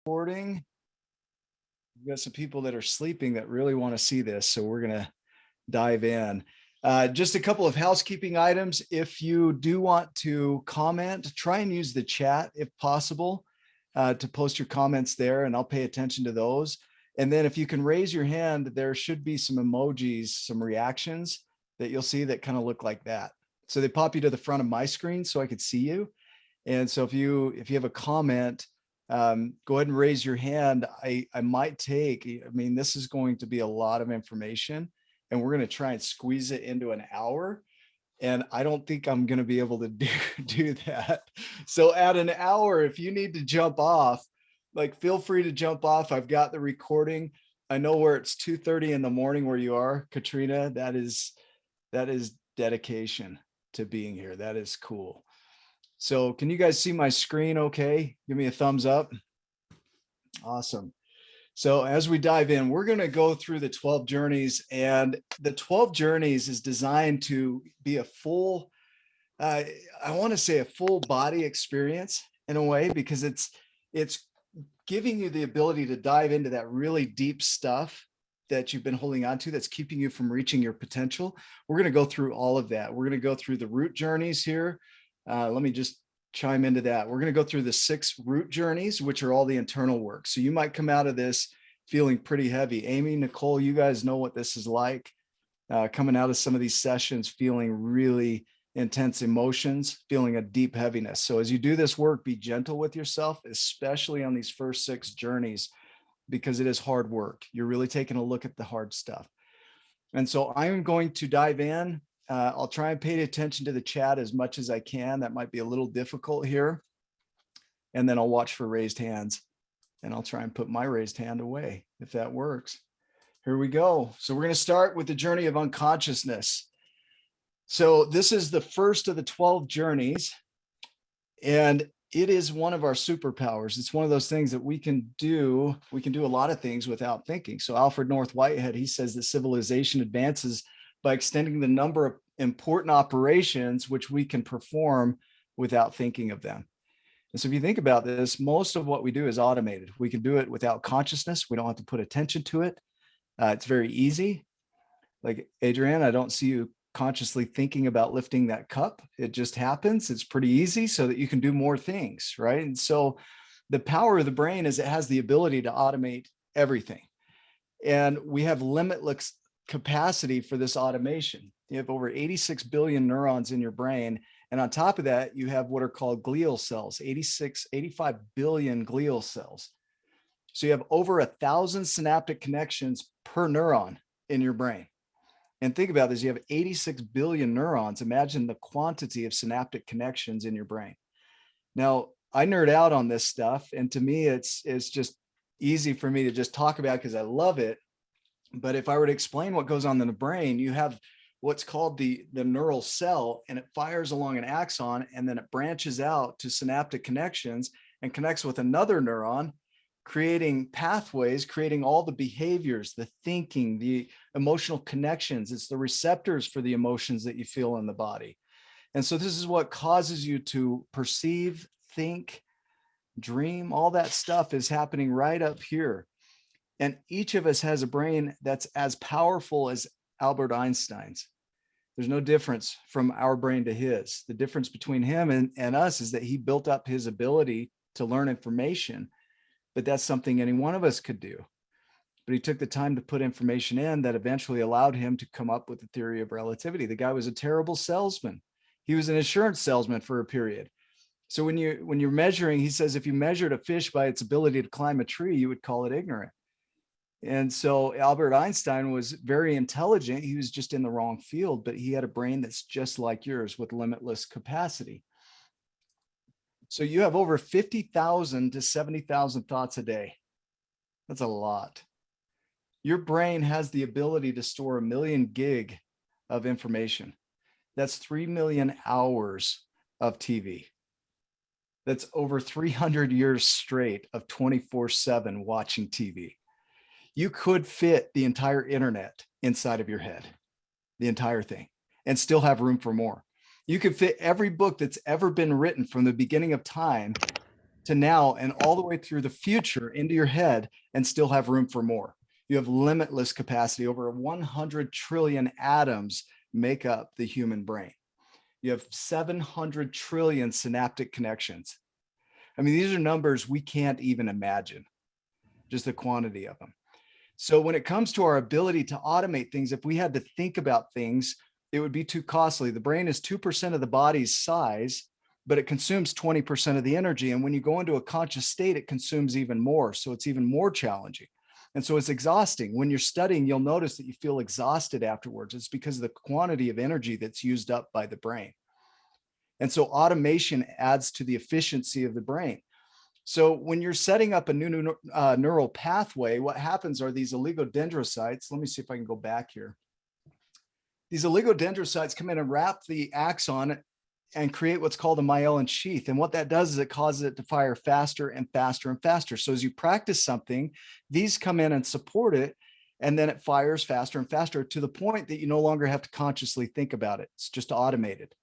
Recording. We've got some people that are sleeping that really want to see this, so we're going to dive in. Just a couple of housekeeping items. If you do want to comment, try and use the chat if possible to post your comments there, and I'll pay attention to those. And then if you can raise your hand, there should be some emojis, some reactions that you'll see that kind of look like that. So they pop you to the front of my screen so I could see you. And so if you have a comment, go ahead and raise your hand. I might take, this is going to be a lot of information, and we're going to try and squeeze it into an hour. And I don't think I'm going to be able to do that. So at an hour, if you need to jump off, feel free to jump off. I've got the recording. I know where it's 2:30 in the morning where you are, Katrina. That is dedication to being here. That is cool. So can you guys see my screen okay? Give me a thumbs up. Awesome. So as we dive in, we're going to go through the 12 journeys, and the 12 journeys is designed to be a full, I want to say a full body experience in a way, because it's giving you the ability to dive into that really deep stuff that you've been holding on to that's keeping you from reaching your potential. We're going to go through all of that. We're going to go through the root journeys here. Let me just chime into that. We're going to go through the 6 root journeys, which are all the internal work. So you might come out of this feeling pretty heavy. Amy, Nicole, you guys know what this is like, coming out of some of these sessions, feeling really intense emotions, feeling a deep heaviness. So as you do this work, be gentle with yourself, especially on these first 6 journeys, because it is hard work. You're really taking a look at the hard stuff. And so I'm going to dive in. I'll try and pay attention to the chat as much as I can. That might be a little difficult here. And then I'll watch for raised hands, and I'll try and put my raised hand away if that works. Here we go. So we're going to start with the journey of unconsciousness. So this is the first of the 12 journeys, and it is one of our superpowers. It's one of those things that we can do. We can do a lot of things without thinking. So Alfred North Whitehead, he says that civilization advances by extending the number of important operations which we can perform without thinking of them. And so if you think about this, most of what we do is automated. We can do it without consciousness. We don't have to put attention to it. It's very easy. Like Adrienne, I don't see you consciously thinking about lifting that cup. It just happens. It's pretty easy so that you can do more things, right? And so the power of the brain is it has the ability to automate everything. And we have limitless capacity for this automation. You have over 86 billion neurons in your brain. And on top of that, you have what are called glial cells, 85 billion glial cells. So you have over 1,000 synaptic connections per neuron in your brain. And think about this, you have 86 billion neurons. Imagine the quantity of synaptic connections in your brain. Now, I nerd out on this stuff, and to me, it's just easy for me to just talk about because I love it. But if I were to explain what goes on in the brain, you have what's called the neural cell, and it fires along an axon, and then it branches out to synaptic connections and connects with another neuron, creating pathways, creating all the behaviors, the thinking, the emotional connections. It's the receptors for the emotions that you feel in the body. And so this is what causes you to perceive, think, dream. All that stuff is happening right up here. And each of us has a brain that's as powerful as Albert Einstein's. There's no difference from our brain to his. The difference between him and us is that he built up his ability to learn information, but that's something any one of us could do. But he took the time to put information in that eventually allowed him to come up with the theory of relativity. The guy was a terrible salesman. He was an insurance salesman for a period. So when you're measuring, he says, if you measured a fish by its ability to climb a tree, you would call it ignorant. And so Albert Einstein was very intelligent. He was just in the wrong field, but he had a brain that's just like yours with limitless capacity. So you have over 50,000 to 70,000 thoughts a day. That's a lot. Your brain has the ability to store 1 million gig of information. That's 3 million hours of TV. That's over 300 years straight of 24/7 watching TV. You could fit the entire internet inside of your head, the entire thing, and still have room for more. You could fit every book that's ever been written from the beginning of time to now and all the way through the future into your head and still have room for more. You have limitless capacity. Over 100 trillion atoms make up the human brain. You have 700 trillion synaptic connections. I mean, these are numbers we can't even imagine, just the quantity of them. So when it comes to our ability to automate things, if we had to think about things, it would be too costly. The brain is 2% of the body's size, but it consumes 20% of the energy. And when you go into a conscious state, it consumes even more. So it's even more challenging. And so it's exhausting. When you're studying, you'll notice that you feel exhausted afterwards. It's because of the quantity of energy that's used up by the brain. And so automation adds to the efficiency of the brain. So when you're setting up a new neural pathway, what happens are these oligodendrocytes. Let me see if I can go back here. These oligodendrocytes come in and wrap the axon and create what's called a myelin sheath. And what that does is it causes it to fire faster and faster and faster. So as you practice something, these come in and support it, and then it fires faster and faster to the point that you no longer have to consciously think about it. It's just automated.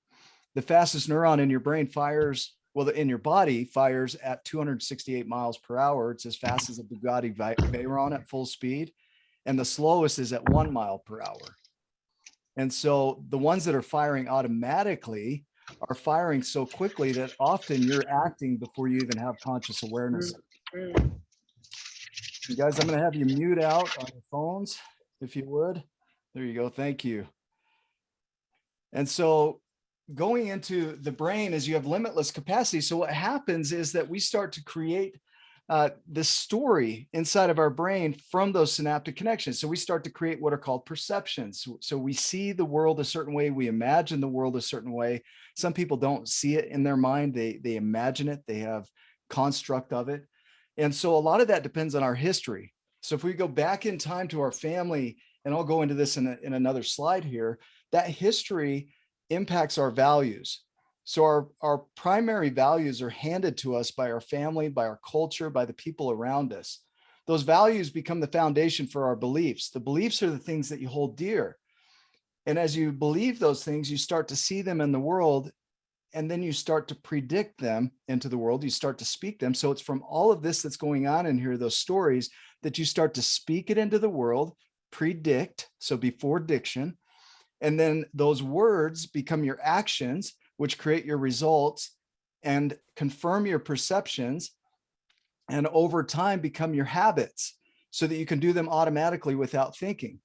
The fastest neuron in your brain fires, well, in your body fires at 268 miles per hour. It's as fast as a Bugatti Veyron at full speed. And the slowest is at 1 mile per hour. And so the ones that are firing automatically are firing so quickly that often you're acting before you even have conscious awareness. You guys, I'm going to have you mute out on your phones, if you would. There you go. Thank you. And so going into the brain is you have limitless capacity. So what happens is that we start to create this story inside of our brain from those synaptic connections. So we start to create what are called perceptions. So we see the world a certain way. We imagine the world a certain way. Some people don't see it in their mind. They imagine it. They have construct of it. And so a lot of that depends on our history. So if we go back in time to our family, and I'll go into this in another slide here, that history impacts our values. So our primary values are handed to us by our family, by our culture, by the people around us. Those values become the foundation for our beliefs. The beliefs are the things that you hold dear. And as you believe those things, you start to see them in the world, and then you start to predict them into the world. You start to speak them. So it's from all of this that's going on in here, those stories, that you start to speak it into the world, predict, so before diction. And then those words become your actions, which create your results and confirm your perceptions, and over time become your habits so that you can do them automatically without thinking.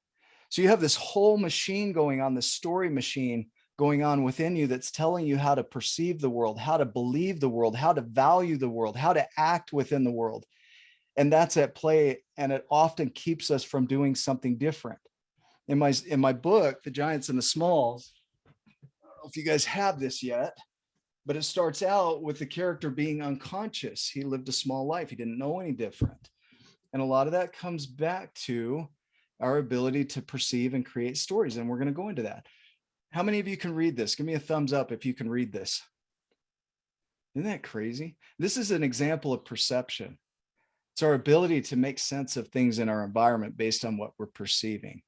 So you have this whole machine going on, this story machine going on within you that's telling you how to perceive the world, how to believe the world, how to value the world, how to act within the world. And that's at play, and it often keeps us from doing something different. In my book, The Giants and the Smalls, I don't know if you guys have this yet, but it starts out with the character being unconscious. He lived a small life. He didn't know any different. And a lot of that comes back to our ability to perceive and create stories. And we're going to go into that. How many of you can read this? Give me a thumbs up if you can read this. Isn't that crazy? This is an example of perception. It's our ability to make sense of things in our environment based on what we're perceiving.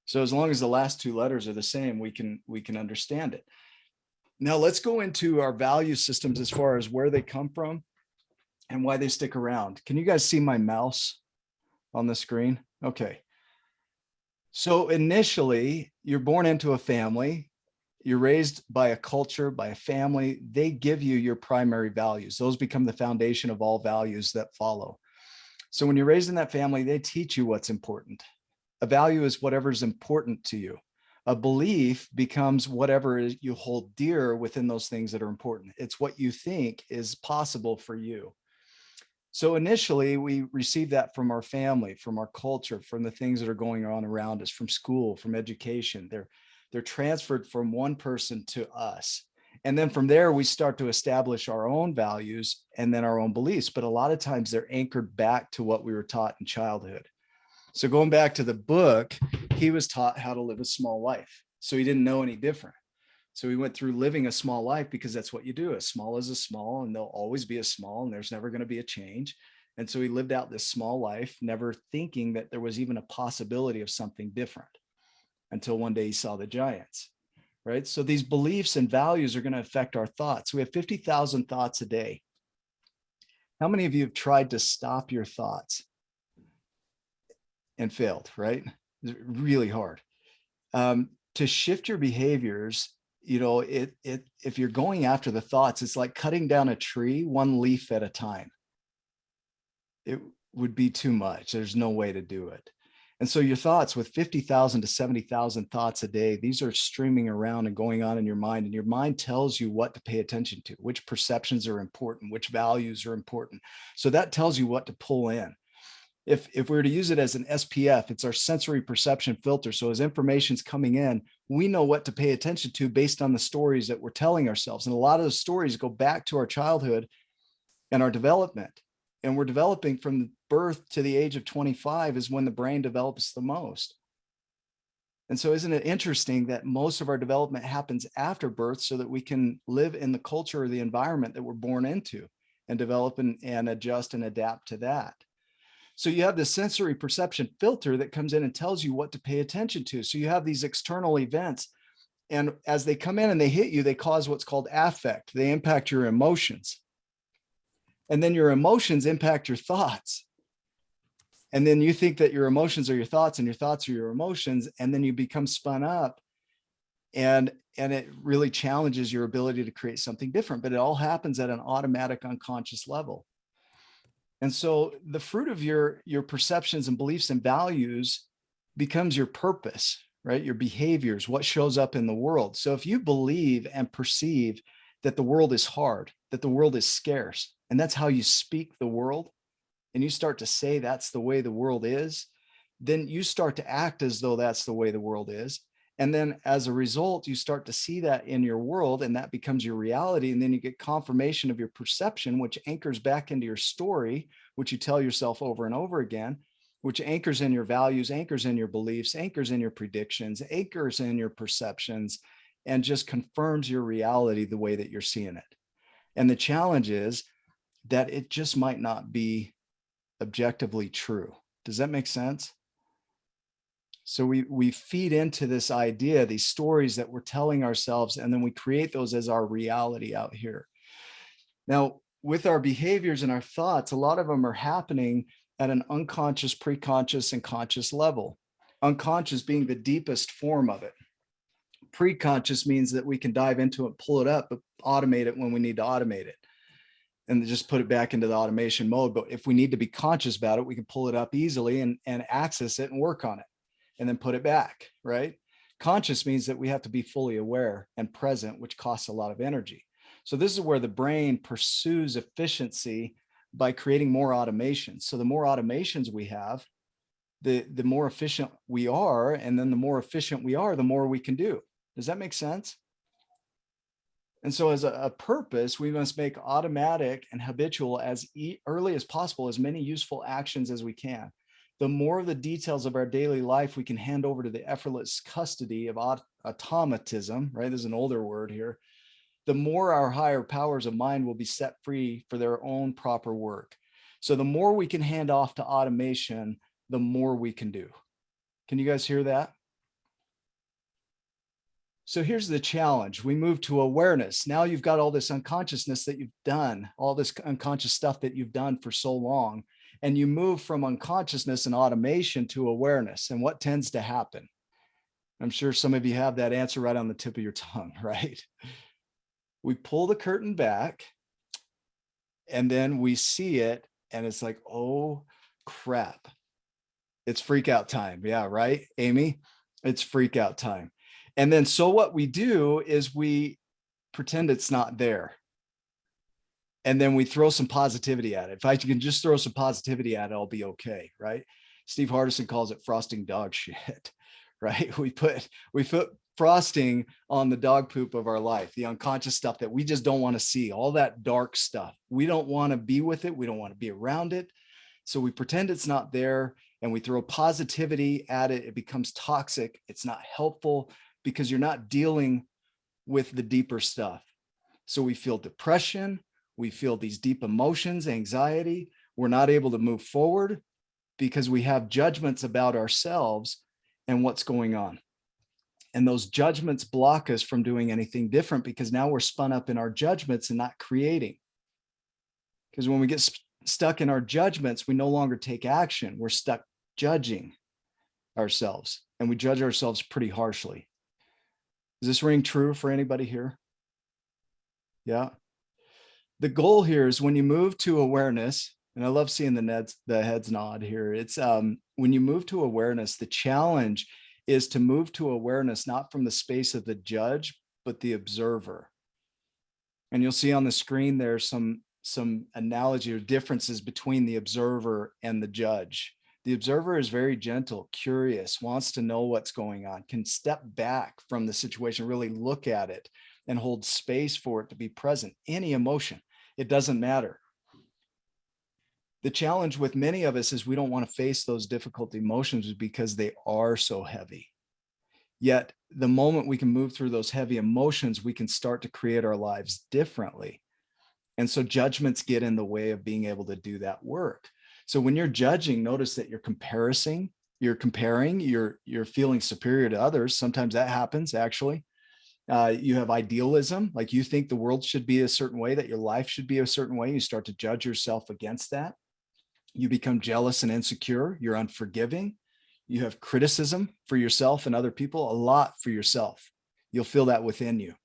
So as long as the last two letters are the same, we can understand it. Now let's go into our value systems as far as where they come from and why they stick around. Can you guys see my mouse on the screen? Okay. So initially, you're born into a family. You're raised by a culture, by a family. They give you your primary values. Those become the foundation of all values that follow. So when you're raised in that family, they teach you what's important. A value is whatever's important to you. A belief becomes whatever you hold dear within those things that are important. It's what you think is possible for you. So initially, we receive that from our family, from our culture, from the things that are going on around us, from school, from education. They're transferred from one person to us. And then from there, we start to establish our own values and then our own beliefs. But a lot of times they're anchored back to what we were taught in childhood. So going back to the book, he was taught how to live a small life. So he didn't know any different. So he went through living a small life because that's what you do. A small is a small, and they'll always be a small, and there's never going to be a change. And so he lived out this small life, never thinking that there was even a possibility of something different until one day he saw the giants, right? So these beliefs and values are going to affect our thoughts. We have 50,000 thoughts a day. How many of you have tried to stop your thoughts and failed, right? It's really hard. To shift your behaviors, if you're going after the thoughts, it's like cutting down a tree one leaf at a time. It would be too much. There's no way to do it. And so your thoughts, with 50,000 to 70,000 thoughts a day, these are streaming around and going on in your mind. And your mind tells you what to pay attention to, which perceptions are important, which values are important. So that tells you what to pull in. If we were to use it as an SPF, it's our sensory perception filter. So as information's coming in, we know what to pay attention to based on the stories that we're telling ourselves. And a lot of those stories go back to our childhood and our development. And we're developing from birth to the age of 25 is when the brain develops the most. And so isn't it interesting that most of our development happens after birth so that we can live in the culture or the environment that we're born into and develop and adjust and adapt to that. So you have the sensory perception filter that comes in and tells you what to pay attention to. So you have these external events, and as they come in and they hit you, they cause what's called affect. They impact your emotions. And then your emotions impact your thoughts. And then you think that your emotions are your thoughts and your thoughts are your emotions. And then you become spun up, and it really challenges your ability to create something different, but it all happens at an automatic unconscious level. And so the fruit of your perceptions and beliefs and values becomes your purpose, right? Your behaviors, what shows up in the world. So if you believe and perceive that the world is hard, that the world is scarce, and that's how you speak the world, and you start to say that's the way the world is, then you start to act as though that's the way the world is. And then as a result, you start to see that in your world, and that becomes your reality. And then you get confirmation of your perception, which anchors back into your story, which you tell yourself over and over again, which anchors in your values, anchors in your beliefs, anchors in your predictions, anchors in your perceptions, and just confirms your reality the way that you're seeing it. And the challenge is that it just might not be objectively true. Does that make sense? So we feed into this idea, these stories that we're telling ourselves, and then we create those as our reality out here. Now, with our behaviors and our thoughts, a lot of them are happening at an unconscious, preconscious, and conscious level. Unconscious being the deepest form of it. Preconscious means that we can dive into it, pull it up, but automate it when we need to automate it, and just put it back into the automation mode. But if we need to be conscious about it, we can pull it up easily and access it and work on it, and then put it back, right? Conscious means that we have to be fully aware and present, which costs a lot of energy. So this is where the brain pursues efficiency by creating more automations. So the more automations we have, the more efficient we are. And then the more efficient we are, the more we can do. Does that make sense? And so as a purpose, we must make automatic and habitual as early as possible, as many useful actions as we can. The more of the details of our daily life we can hand over to the effortless custody of automatism, right? There's an older word here. The more our higher powers of mind will be set free for their own proper work. So the more we can hand off to automation, the more we can do. Can you guys hear that? So here's the challenge. We move to awareness. Now you've got all this unconsciousness that you've done, all this unconscious stuff that you've done for so long, and you move from unconsciousness and automation to awareness. And what tends to happen? I'm sure some of you have that answer right on the tip of your tongue, right? We pull the curtain back, and then we see it, and it's like, oh crap, it's freak out time. Yeah, right, Amy? It's freak out time. And then so what we do is we pretend it's not there. And then we throw some positivity at it. If I can just throw some positivity at it, I'll be okay, right? Steve Hardison calls it frosting dog shit, right? We put frosting on the dog poop of our life, the unconscious stuff that we just don't want to see, all that dark stuff. We don't want to be with it. We don't want to be around it. So we pretend it's not there, and we throw positivity at it. It becomes toxic. It's not helpful, because you're not dealing with the deeper stuff. So we feel depression, we feel these deep emotions, anxiety. We're not able to move forward because we have judgments about ourselves and what's going on. And those judgments block us from doing anything different, because now we're spun up in our judgments and not creating. Because when we get stuck in our judgments, we no longer take action. We're stuck judging ourselves, and we judge ourselves pretty harshly. Does this ring true for anybody here? Yeah. The goal here is when you move to awareness, and I love seeing the heads nod here. It's when you move to awareness, the challenge is to move to awareness, not from the space of the judge, but the observer. And you'll see on the screen there's some analogy or differences between the observer and the judge. The observer is very gentle, curious, wants to know what's going on, can step back from the situation, really look at it and hold space for it to be present. Any emotion, it doesn't matter. The challenge with many of us is we don't want to face those difficult emotions because they are so heavy. Yet the moment we can move through those heavy emotions, we can start to create our lives differently. And so judgments get in the way of being able to do that work. So when you're judging, notice that you're comparing, you're feeling superior to others. Sometimes that happens, actually. You have idealism, like you think the world should be a certain way, that your life should be a certain way. You start to judge yourself against that. You become jealous and insecure. You're unforgiving. You have criticism for yourself and other people, a lot for yourself. You'll feel that within you.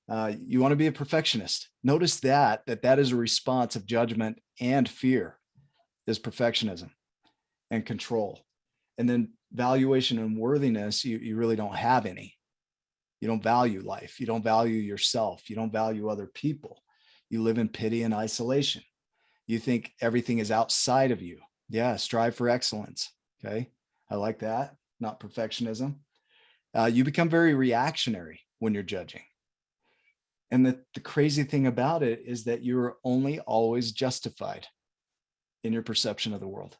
You want to be a perfectionist. Notice that is a response of judgment and fear, is perfectionism and control. And then valuation and worthiness, you really don't have any. You don't value life. You don't value yourself. You don't value other people. You live in pity and isolation. You think everything is outside of you. Yeah, strive for excellence. Okay, I like that, not perfectionism. You become very reactionary when you're judging. And the crazy thing about it is that you're only always justified in your perception of the world.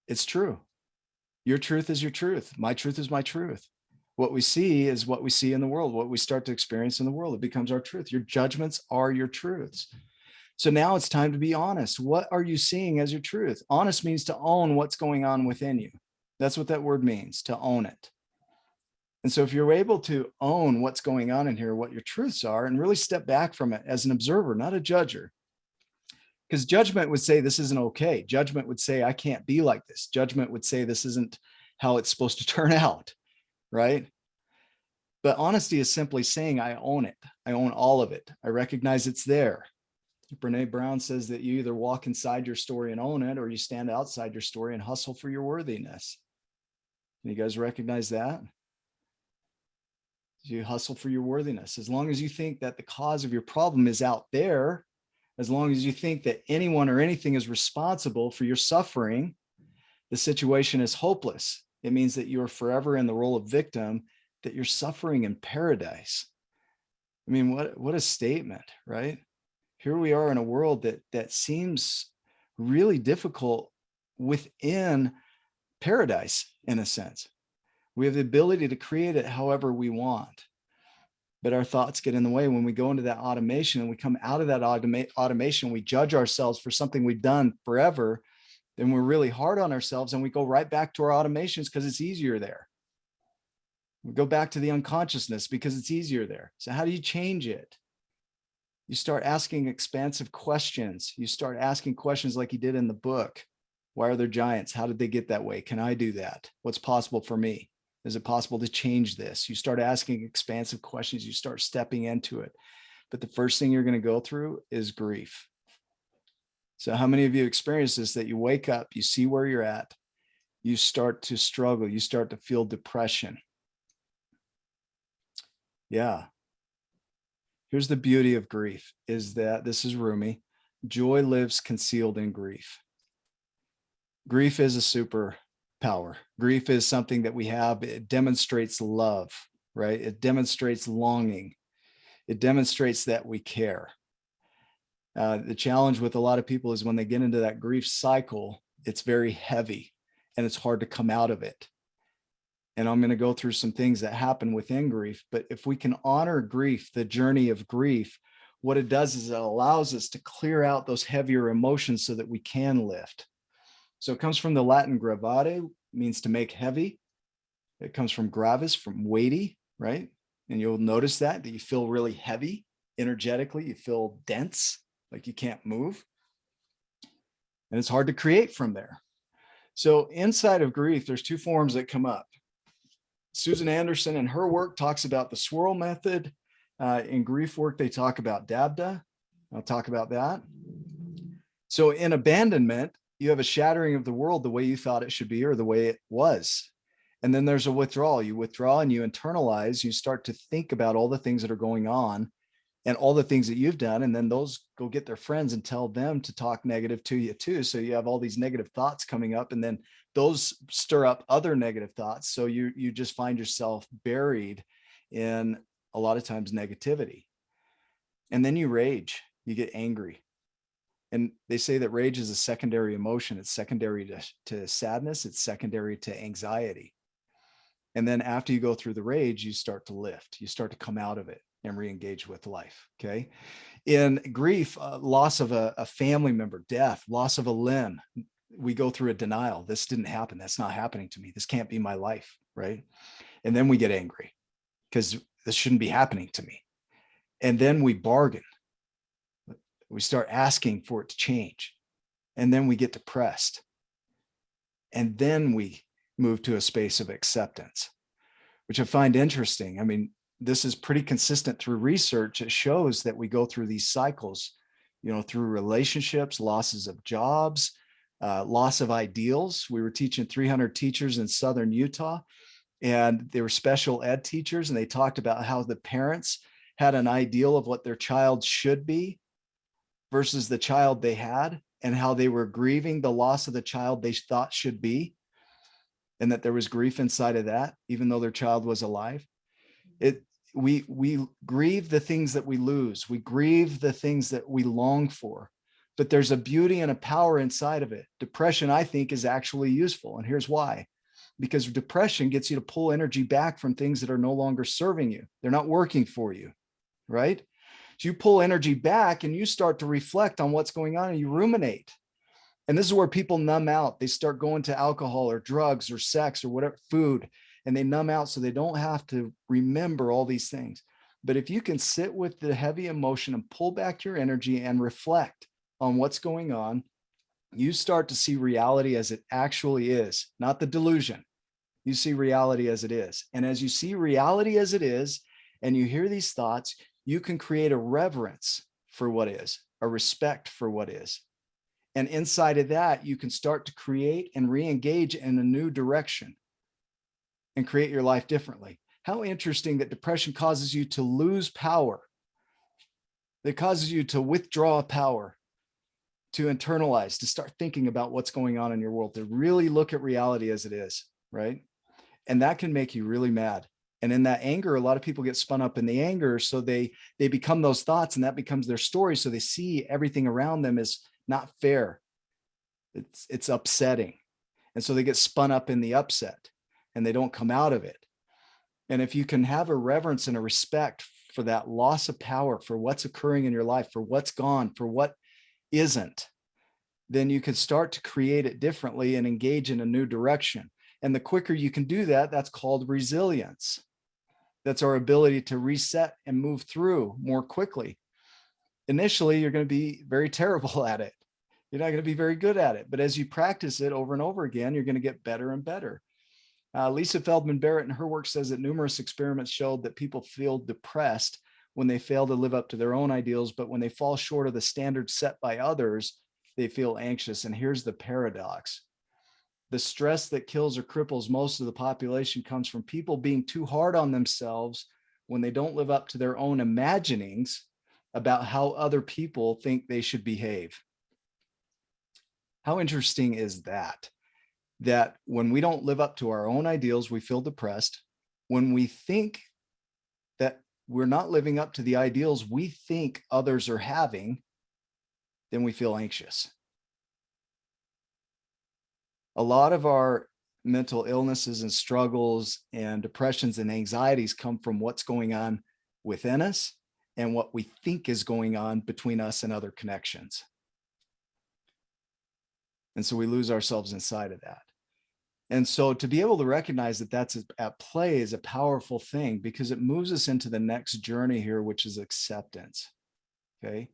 It's true. Your truth is your truth. My truth is my truth. What we see is what we see in the world. What we start to experience in the world, it becomes our truth. Your judgments are your truths. So now it's time to be honest. What are you seeing as your truth? Honest means to own what's going on within you. That's what that word means, to own it. And so if you're able to own what's going on in here, what your truths are, and really step back from it as an observer, not a judger, because judgment would say this isn't okay. Judgment would say I can't be like this. Judgment would say this isn't how it's supposed to turn out, right? But honesty is simply saying I own it. I own all of it. I recognize it's there. Brene Brown says that you either walk inside your story and own it, or you stand outside your story and hustle for your worthiness. Can you guys recognize that? You hustle for your worthiness. As long as you think that the cause of your problem is out there, as long as you think that anyone or anything is responsible for your suffering, the situation is hopeless. It means that you are forever in the role of victim, that you're suffering in paradise. I mean, what a statement, right? Here we are in a world that seems really difficult within paradise, in a sense. We have the ability to create it however we want, but our thoughts get in the way. When we go into that automation and we come out of that automation, we judge ourselves for something we've done forever, then we're really hard on ourselves and we go right back to our automations because it's easier there. We go back to the unconsciousness because it's easier there. So how do you change it? You start asking expansive questions. You start asking questions like you did in the book. Why are there giants? How did they get that way? Can I do that? What's possible for me? Is it possible to change this? You start asking expansive questions. You start stepping into it. But the first thing you're going to go through is grief. So how many of you experience this, that you wake up, you see where you're at, you start to struggle, you start to feel depression? Yeah. Here's the beauty of grief, is that, this is Rumi, joy lives concealed in grief. Grief is a superpower. Grief is something that we have. It demonstrates love, right? It demonstrates longing. It demonstrates that we care. The challenge with a lot of people is when they get into that grief cycle, it's very heavy and it's hard to come out of it. And I'm going to go through some things that happen within grief. But if we can honor grief, the journey of grief, what it does is it allows us to clear out those heavier emotions so that we can lift. So it comes from the Latin gravare, means to make heavy. It comes from gravis, from weighty, right? And you'll notice that you feel really heavy energetically. You feel dense, like you can't move. and it's hard to create from there. So inside of grief, there's two forms that come up. Susan Anderson in her work talks about the swirl method. In grief work, they talk about Dabda. I'll talk about that. So in abandonment, you have a shattering of the world the way you thought it should be or the way it was. And then there's a withdrawal. You withdraw and you internalize. You start to think about all the things that are going on and all the things that you've done. And then those go get their friends and tell them to talk negative to you too. So you have all these negative thoughts coming up, and then those stir up other negative thoughts. So you just find yourself buried in a lot of times negativity. And then you rage, you get angry. And they say that rage is a secondary emotion. It's secondary to sadness. It's secondary to anxiety. And then after you go through the rage, you start to lift. You start to come out of it and re-engage with life. Okay. In grief, loss of a family member, death, loss of a limb, we go through a denial. This didn't happen. That's not happening to me. This can't be my life. Right. And then we get angry because this shouldn't be happening to me. And then we bargain. We start asking for it to change. And then we get depressed. And then we move to a space of acceptance, which I find interesting. I mean, this is pretty consistent through research. It shows that we go through these cycles, through relationships, losses of jobs, loss of ideals. We were teaching 300 teachers in Southern Utah, and they were special ed teachers. And they talked about how the parents had an ideal of what their child should be versus the child they had, and how they were grieving the loss of the child they thought should be, and that there was grief inside of that, even though their child was alive. We grieve the things that we lose. We grieve the things that we long for, but there's a beauty and a power inside of it. Depression, I think, is actually useful. And here's why. Because depression gets you to pull energy back from things that are no longer serving you. They're not working for you, right? So you pull energy back and you start to reflect on what's going on and you ruminate. And this is where people numb out. They start going to alcohol or drugs or sex or whatever, food, and they numb out so they don't have to remember all these things. But if you can sit with the heavy emotion and pull back your energy and reflect on what's going on, you start to see reality as it actually is, not the delusion. You see reality as it is. And as you see reality as it is, and you hear these thoughts, you can create a reverence for what is, a respect for what is. And inside of that, you can start to create and re-engage in a new direction and create your life differently. How interesting that depression causes you to lose power. It causes you to withdraw power, to internalize, to start thinking about what's going on in your world, to really look at reality as it is, right? And that can make you really mad. And in that anger, a lot of people get spun up in the anger. So they become those thoughts, and that becomes their story. So they see everything around them as not fair. It's upsetting. And so they get spun up in the upset and they don't come out of it. And if you can have a reverence and a respect for that loss of power, for what's occurring in your life, for what's gone, for what isn't, then you can start to create it differently and engage in a new direction. And the quicker you can do that, that's called resilience. That's our ability to reset and move through more quickly. Initially, you're going to be very terrible at it. You're not going to be very good at it. But as you practice it over and over again, you're going to get better and better. Lisa Feldman Barrett in her work says that numerous experiments showed that people feel depressed when they fail to live up to their own ideals, but when they fall short of the standards set by others, they feel anxious. And here's the paradox. The stress that kills or cripples most of the population comes from people being too hard on themselves when they don't live up to their own imaginings about how other people think they should behave. How interesting is that? That when we don't live up to our own ideals, we feel depressed. When we think that we're not living up to the ideals we think others are having, then we feel anxious. A lot of our mental illnesses and struggles and depressions and anxieties come from what's going on within us and what we think is going on between us and other connections. And so we lose ourselves inside of that. And so to be able to recognize that that's at play is a powerful thing, because it moves us into the next journey here, which is acceptance. Okay.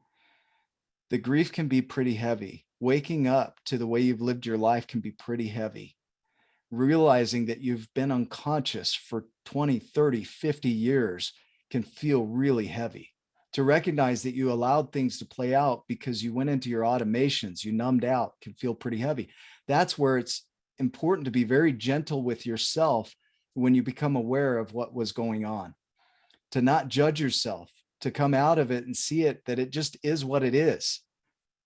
The grief can be pretty heavy. waking up to the way you've lived your life can be pretty heavy. Realizing that you've been unconscious for 20, 30, 50 years can feel really heavy. To recognize that you allowed things to play out because you went into your automations, you numbed out, can feel pretty heavy. That's where it's important to be very gentle with yourself when you become aware of what was going on, to not judge yourself, to come out of it and see it, that it just is what it is.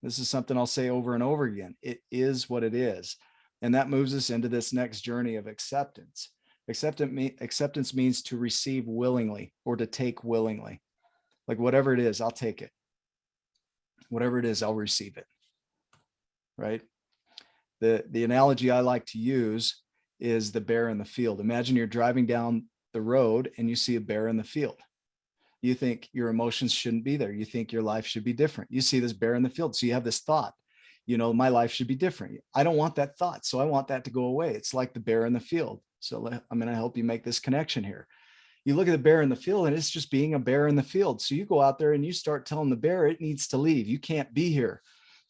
This is something I'll say over and over again. It is what it is. And that moves us into this next journey of acceptance. Acceptance means to receive willingly or to take willingly. Like whatever it is, I'll take it. Whatever it is, I'll receive it. Right? The analogy I like to use is the bear in the field. Imagine you're driving down the road and you see a bear in the field. You think your emotions shouldn't be there. You think your life should be different. You see this bear in the field. So you have this thought, my life should be different. I don't want that thought. So I want that to go away. It's like the bear in the field. So I'm going to help you make this connection here. You look at the bear in the field and it's just being a bear in the field. So you go out there and you start telling the bear it needs to leave. You can't be here.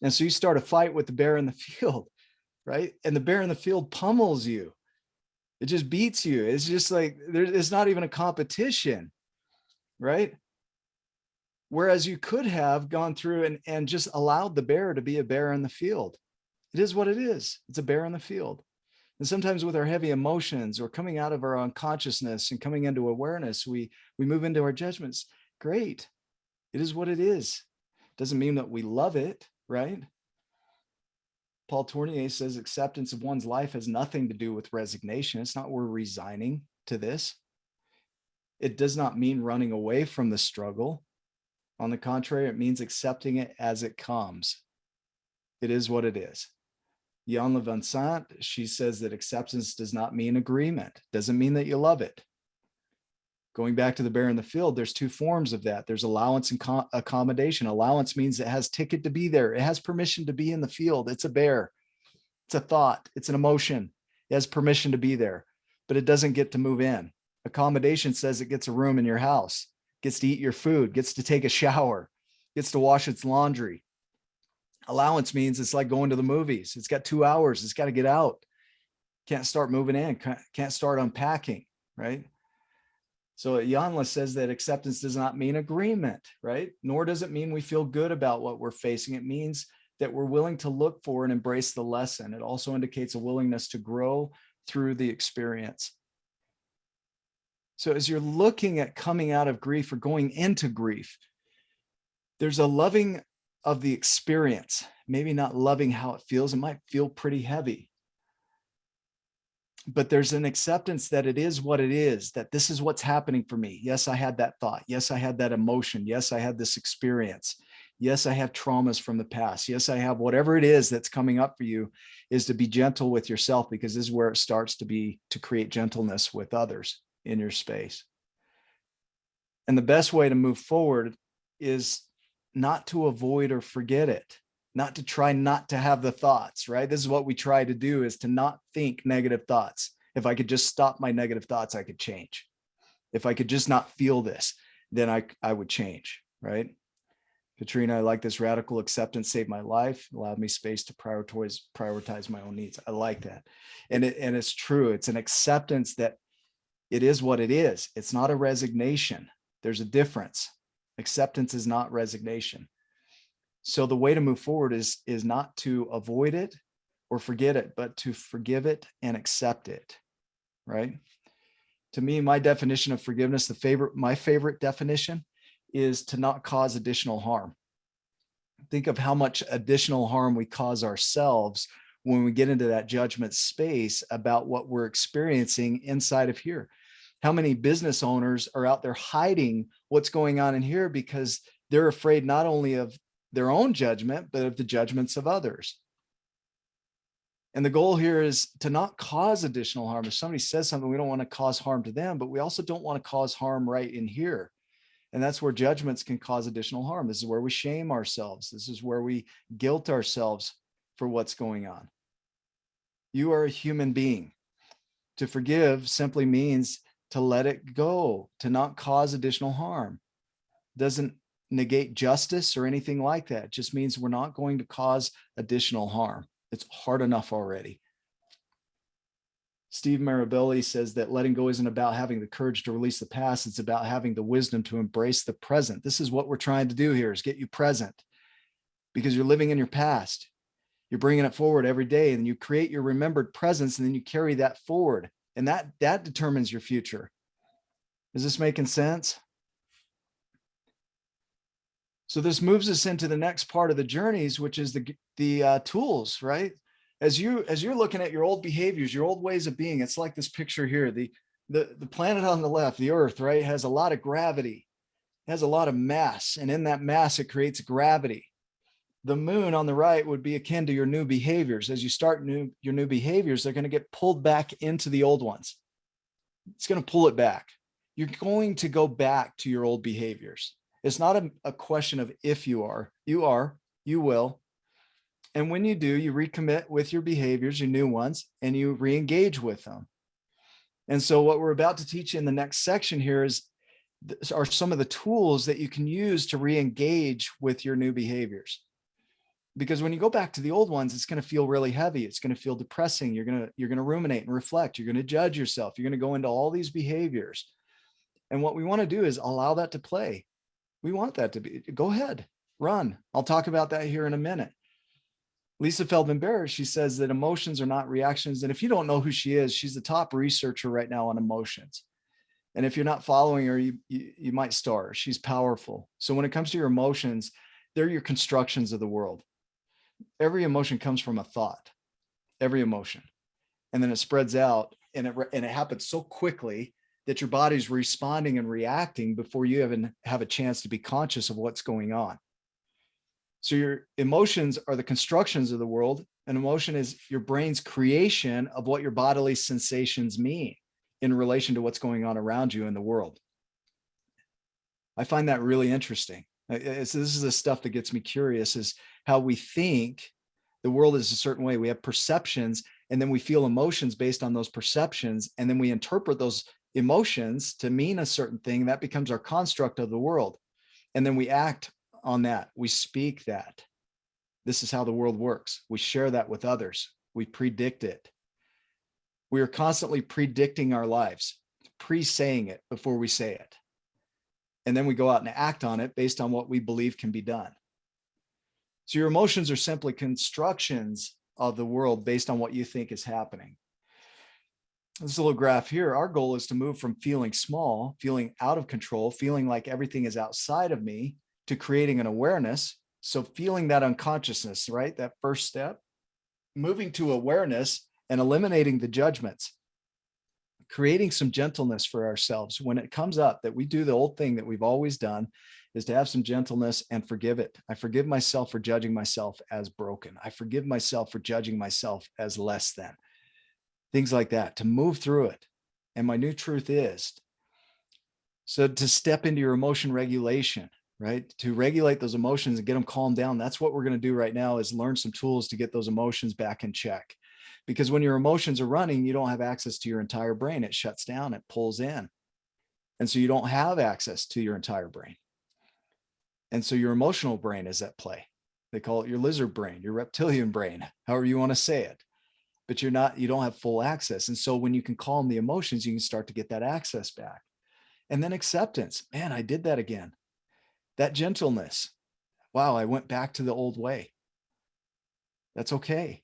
And so you start a fight with the bear in the field, right? And the bear in the field pummels you. It just beats you. It's just like, it's not even a competition, right? Whereas you could have gone through and just allowed the bear to be a bear in the field. It is what it is. It's a bear in the field. And sometimes with our heavy emotions or coming out of our unconsciousness and coming into awareness, we move into our judgments. Great. It is what it is. Doesn't mean that we love it, right? Paul Tournier says acceptance of one's life has nothing to do with resignation. It's not we're resigning to this. It does not mean running away from the struggle. On the contrary, it means accepting it as it comes. It is what it is. Jan Le Vincent, she says that acceptance does not mean agreement. Doesn't mean that you love it. Going back to the bear in the field, there's two forms of that. There's allowance and accommodation. Allowance means it has ticket to be there. It has permission to be in the field. It's a bear. It's a thought. It's an emotion. It has permission to be there, but it doesn't get to move in. Accommodation says it gets a room in your house, gets to eat your food, gets to take a shower, gets to wash its laundry. Allowance means it's like going to the movies. It's got 2 hours. It's got to get out. Can't start moving in. Can't start unpacking, right? So Janla says that acceptance does not mean agreement, right? Nor does it mean we feel good about what we're facing. It means that we're willing to look for and embrace the lesson. It also indicates a willingness to grow through the experience. So as you're looking at coming out of grief or going into grief, there's a loving of the experience, maybe not loving how it feels. It might feel pretty heavy, but there's an acceptance that it is what it is, that this is what's happening for me. Yes, I had that thought. Yes, I had that emotion. Yes, I had this experience. Yes, I have traumas from the past. Yes, I have whatever it is that's coming up for you, is to be gentle with yourself, because this is where it starts to create gentleness with others in your space. And the best way to move forward is not to avoid or forget it, not to try not to have the thoughts, right? This is what we try to do, is to not think negative thoughts. If I could just stop my negative thoughts, I could change. If I could just not feel this, then I would change, right? Katrina, I like this. Radical acceptance saved my life, allowed me space to prioritize my own needs. I like that. And it's true. It's an acceptance that it is what it is. It's not a resignation. There's a difference. Acceptance is not resignation. So the way to move forward is not to avoid it or forget it, but to forgive it and accept it, right? To me, my definition of forgiveness, my favorite definition, is to not cause additional harm. Think of how much additional harm we cause ourselves when we get into that judgment space about what we're experiencing inside of here. How many business owners are out there hiding what's going on in here because they're afraid not only of their own judgment, but of the judgments of others. And the goal here is to not cause additional harm. If somebody says something, we don't want to cause harm to them, but we also don't want to cause harm right in here. And that's where judgments can cause additional harm. This is where we shame ourselves. This is where we guilt ourselves for what's going on. You are a human being. To forgive simply means to let it go, to not cause additional harm. Doesn't negate justice or anything like that. It just means we're not going to cause additional harm. It's hard enough already. Steve Marabelli says that letting go isn't about having the courage to release the past. It's about having the wisdom to embrace the present. This is what we're trying to do here, is get you present, because you're living in your past. You're bringing it forward every day, and you create your remembered presence, and then you carry that forward, and that determines your future. Is this making sense? So this moves us into the next part of the journeys, which is the tools, right? As you're looking at your old behaviors, your old ways of being, it's like this picture here. The planet on the left, the Earth, right, has a lot of gravity, has a lot of mass, and in that mass, it creates gravity. The moon on the right would be akin to your new behaviors. As you start your new behaviors, they're going to get pulled back into the old ones. It's going to pull it back. You're going to go back to your old behaviors. It's not a question of if you are, you will. And when you do, you recommit with your behaviors, your new ones, and you re-engage with them. And so what we're about to teach you in the next section here are some of the tools that you can use to re-engage with your new behaviors. Because when you go back to the old ones, it's going to feel really heavy. It's going to feel depressing. You're going to ruminate and reflect. You're going to judge yourself. You're going to go into all these behaviors. And what we want to do is allow that to play. We want that to be, go ahead, run. I'll talk about that here in a minute. Lisa Feldman Barrett, she says that emotions are not reactions. And if you don't know who she is, she's the top researcher right now on emotions. And if you're not following her, you might start. She's powerful. So when it comes to your emotions, they're your constructions of the world. Every emotion comes from a thought, every emotion. And then it spreads out, and it happens so quickly that your body's responding and reacting before you even have a chance to be conscious of what's going on. So your emotions are the constructions of the world. And emotion is your brain's creation of what your bodily sensations mean in relation to what's going on around you in the world. I find that really interesting. This is the stuff that gets me curious, is how we think the world is a certain way. We have perceptions, and then we feel emotions based on those perceptions. And then we interpret those emotions to mean a certain thing. That becomes our construct of the world. And then we act on that. We speak that. This is how the world works. We share that with others. We predict it. We are constantly predicting our lives, pre-saying it before we say it. And then we go out and act on it based on what we believe can be done. So your emotions are simply constructions of the world based on what you think is happening. This little graph here, our goal is to move from feeling small, feeling out of control, feeling like everything is outside of me, to creating an awareness. So feeling that unconsciousness, right? That first step, moving to awareness and eliminating the judgments, creating some gentleness for ourselves. When it comes up that we do the old thing that we've always done, is to have some gentleness and forgive it. I forgive myself for judging myself as broken. I forgive myself for judging myself as less than. Things like that, to move through it. And my new truth is, so to step into your emotion regulation, right? To regulate those emotions and get them calmed down. That's what we're going to do right now, is learn some tools to get those emotions back in check. Because when your emotions are running, you don't have access to your entire brain. It shuts down, it pulls in. And so you don't have access to your entire brain. And so your emotional brain is at play. They call it your lizard brain, your reptilian brain, however you want to say it. But you don't have full access. And so when you can calm the emotions, you can start to get that access back. And then acceptance. Man, I did that again. That gentleness. Wow, I went back to the old way. That's okay.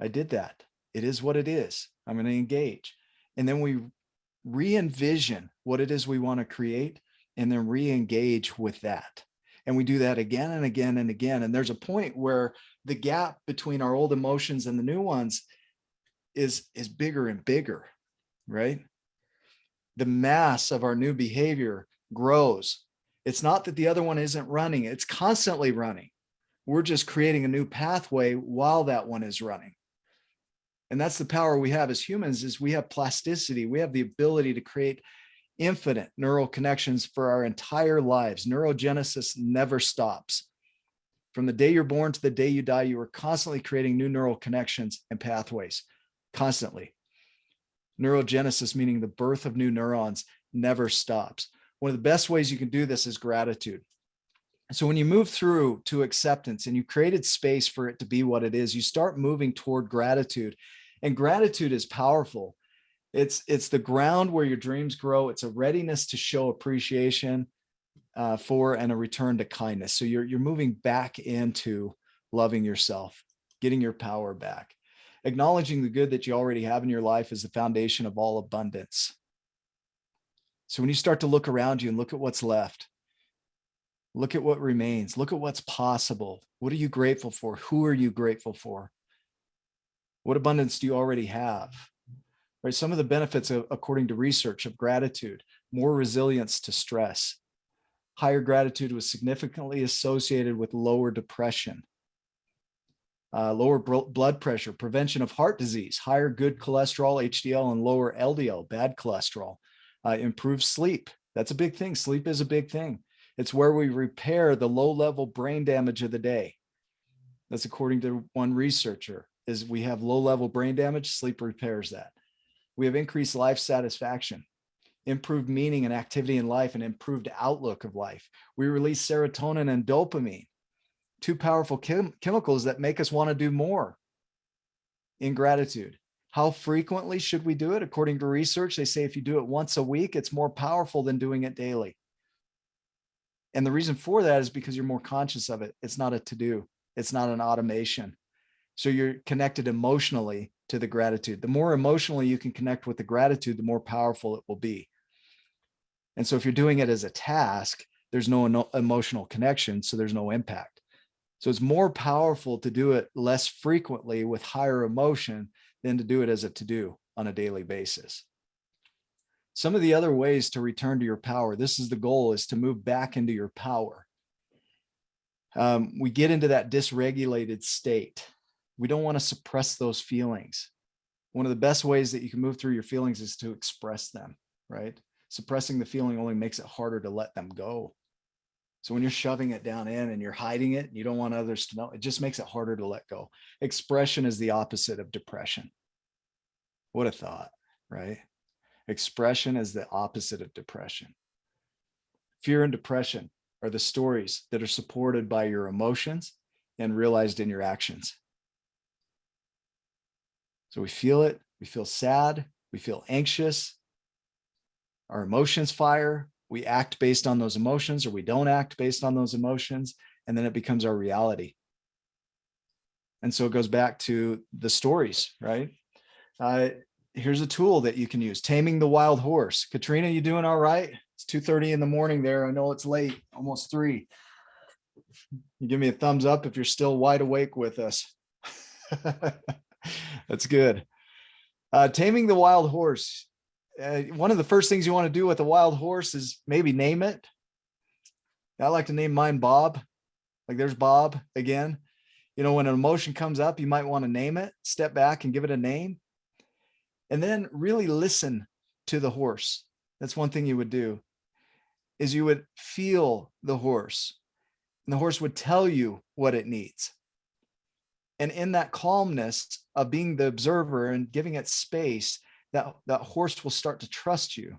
I did that. It is what it is. I'm going to engage. And then we re-envision what it is we want to create, and then re-engage with that. And we do that again and again and again. And there's a point where the gap between our old emotions and the new ones is bigger and bigger, right? The mass of our new behavior grows. It's not that the other one isn't running. It's constantly running. We're just creating a new pathway while that one is running. And that's the power we have as humans, is we have plasticity. We have the ability to create infinite neural connections for our entire lives. Neurogenesis never stops. From the day you're born to the day you die, you are constantly creating new neural connections and pathways, constantly. Neurogenesis, meaning the birth of new neurons, never stops. One of the best ways you can do this is gratitude. So when you move through to acceptance and you created space for it to be what it is, you start moving toward gratitude. And gratitude is powerful. It's the ground where your dreams grow. It's a readiness to show appreciation for and a return to kindness. So you're moving back into loving yourself, getting your power back. Acknowledging the good that you already have in your life is the foundation of all abundance. So when you start to look around you and look at what's left, look at what remains, look at what's possible. What are you grateful for? Who are you grateful for? What abundance do you already have? Right? Some of the benefits, according to research, of gratitude: more resilience to stress. Higher gratitude was significantly associated with lower depression, lower blood pressure, prevention of heart disease, higher good cholesterol, HDL, and lower LDL, bad cholesterol, improved sleep. That's a big thing. Sleep is a big thing. It's where we repair the low-level brain damage of the day. That's according to one researcher, is we have low-level brain damage, sleep repairs that. We have increased life satisfaction, improved meaning and activity in life, and improved outlook of life. We release serotonin and dopamine, two powerful chemicals that make us want to do more in gratitude. How frequently should we do it? According to research, they say if you do it once a week, it's more powerful than doing it daily. And the reason for that is because you're more conscious of it. It's not a to-do. It's not an automation. So you're connected emotionally to the gratitude. The more emotionally you can connect with the gratitude, the more powerful it will be. And so if you're doing it as a task, there's no emotional connection, so there's no impact. So it's more powerful to do it less frequently with higher emotion than to do it as a to-do on a daily basis. Some of the other ways to return to your power, this is the goal, is to move back into your power. We get into that dysregulated state. We don't want to suppress those feelings. One of the best ways that you can move through your feelings is to express them, right? Suppressing the feeling only makes it harder to let them go. So when you're shoving it down in and you're hiding it, you don't want others to know, it just makes it harder to let go. Expression is the opposite of depression. What a thought, right? Expression is the opposite of depression. Fear and depression are the stories that are supported by your emotions and realized in your actions. So we feel it, we feel sad, we feel anxious, our emotions fire, we act based on those emotions, or we don't act based on those emotions, and then it becomes our reality. And so it goes back to the stories, right? Here's a tool that you can use: Taming the Wild Horse. Katrina, you doing all right? It's 2:30 in the morning there. I know it's late, almost 3. You give me a thumbs up if you're still wide awake with us. That's good. Taming the wild horse. One of the first things you want to do with a wild horse is maybe name it. I like to name mine Bob. Like, there's Bob again. You know, when an emotion comes up, you might want to name it, step back and give it a name, and then really listen to the horse. That's one thing you would do, is you would feel the horse, and the horse would tell you what it needs. And in that calmness of being the observer and giving it space, that horse will start to trust you.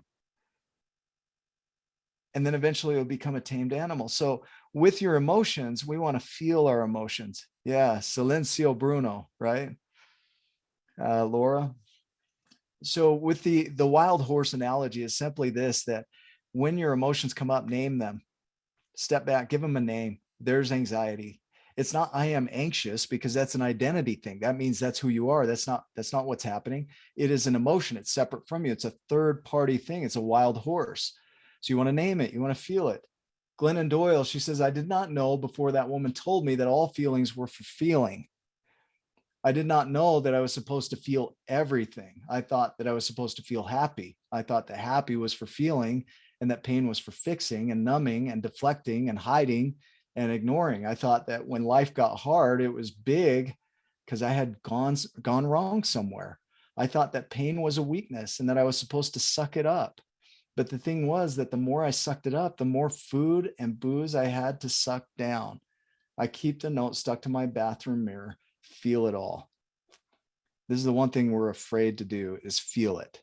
And then eventually it'll become a tamed animal. So with your emotions, we want to feel our emotions. Yeah, Silencio Bruno, right? Laura. So with the wild horse analogy is simply this, that when your emotions come up, name them, step back, give them a name. There's anxiety. It's not I am anxious, because that's an identity thing. That means that's who you are. That's not what's happening. It is an emotion. It's separate from you. It's a third party thing. It's a wild horse. So you want to name it. You want to feel it. Glennon Doyle, she says, I did not know before that woman told me that all feelings were for feeling. I did not know that I was supposed to feel everything. I thought that I was supposed to feel happy. I thought that happy was for feeling, and that pain was for fixing and numbing and deflecting and hiding and ignoring. I thought that when life got hard, it was big because I had gone wrong somewhere. I thought that pain was a weakness and that I was supposed to suck it up. But the thing was that the more I sucked it up, the more food and booze I had to suck down. I keep the note stuck to my bathroom mirror: feel it all. This is the one thing we're afraid to do, is feel it.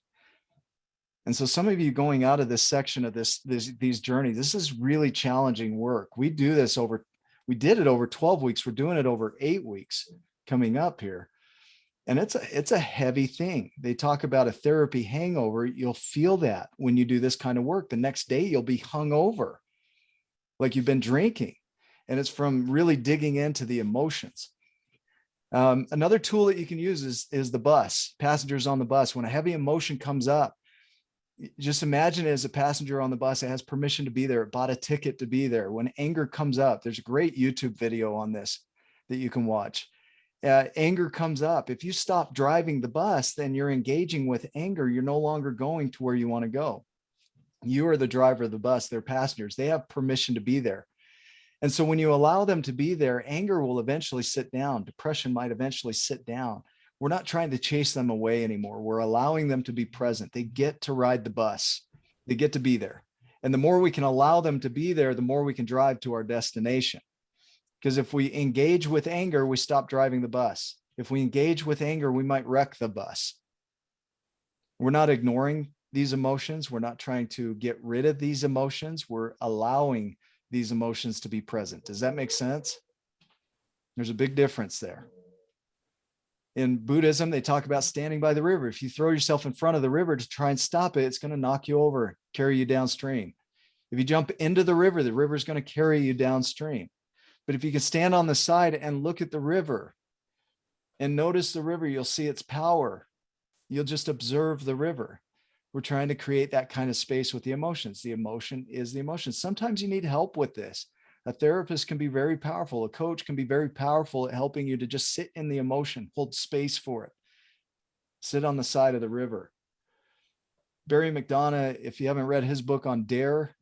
And so some of you going out of this section of these journeys, this is really challenging work. We did it over 12 weeks. We're doing it over 8 weeks coming up here. And it's a heavy thing. They talk about a therapy hangover. You'll feel that when you do this kind of work. The next day you'll be hungover, like you've been drinking. And it's from really digging into the emotions. Another tool that you can use is the bus, passengers on the bus. When a heavy emotion comes up, just imagine it as a passenger on the bus. It has permission to be there. It bought a ticket to be there. When anger comes up, there's a great YouTube video on this that you can watch. Anger comes up. If you stop driving the bus, then you're engaging with anger. You're no longer going to where you want to go. You are the driver of the bus. They're passengers. They have permission to be there. And so when you allow them to be there, anger will eventually sit down. Depression might eventually sit down. We're not trying to chase them away anymore. We're allowing them to be present. They get to ride the bus. They get to be there. And the more we can allow them to be there, the more we can drive to our destination. Because if we engage with anger, we stop driving the bus. If we engage with anger, we might wreck the bus. We're not ignoring these emotions. We're not trying to get rid of these emotions. We're allowing these emotions to be present. Does that make sense? There's a big difference there. In Buddhism, they talk about standing by the river. If you throw yourself in front of the river to try and stop it, it's going to knock you over, carry you downstream. If you jump into the river is going to carry you downstream. But if you can stand on the side and look at the river and notice the river, you'll see its power. You'll just observe the river. We're trying to create that kind of space with the emotions. The emotion is the emotion. Sometimes you need help with this. A therapist can be very powerful. A coach can be very powerful at helping you to just sit in the emotion, hold space for it. Sit on the side of the river. Barry McDonough, if you haven't read his book on dare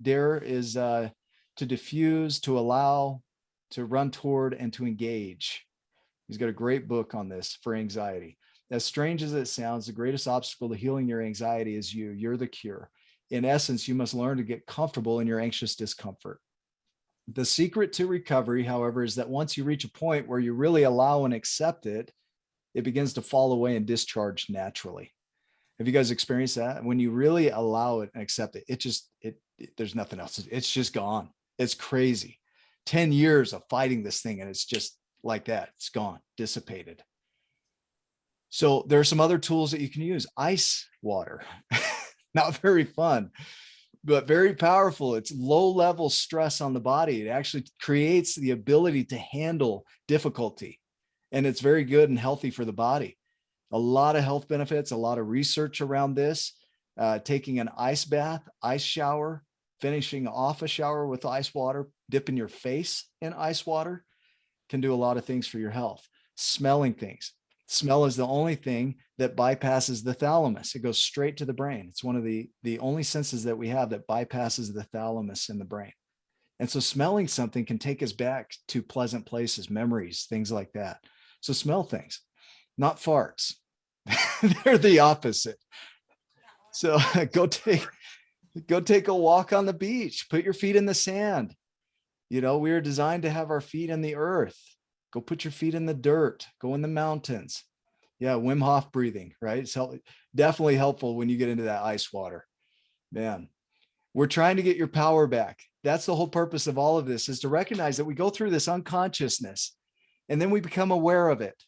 is to diffuse, to allow, to run toward, and to engage. He's got a great book on this for anxiety. As strange as it sounds, the greatest obstacle to healing your anxiety is you. You're the cure. In essence, you must learn to get comfortable in your anxious discomfort. The secret to recovery, however, is that once you reach a point where you really allow and accept it, it begins to fall away and discharge naturally. Have you guys experienced that? When you really allow it and accept it, there's nothing else. It's just gone. It's crazy. 10 years of fighting this thing, and it's just like that. It's gone, dissipated. So there are some other tools that you can use. Ice water, not very fun, but very powerful. It's low level stress on the body. It actually creates the ability to handle difficulty. And it's very good and healthy for the body. A lot of health benefits, a lot of research around this. Taking an ice bath, ice shower, finishing off a shower with ice water, dipping your face in ice water can do a lot of things for your health. Smelling things. Smell is the only thing that bypasses the thalamus. It goes straight to the brain. It's one of the only senses that we have that bypasses the thalamus in the brain. And so smelling something can take us back to pleasant places, memories, things like that. So smell things, not farts. They're the opposite. So go take a walk on the beach, put your feet in the sand. We are designed to have our feet in the earth. Go put your feet in the dirt, go in the mountains. Yeah, Wim Hof breathing, right? It's definitely helpful when you get into that ice water. Man, we're trying to get your power back. That's the whole purpose of all of this, is to recognize that we go through this unconsciousness and then we become aware of it.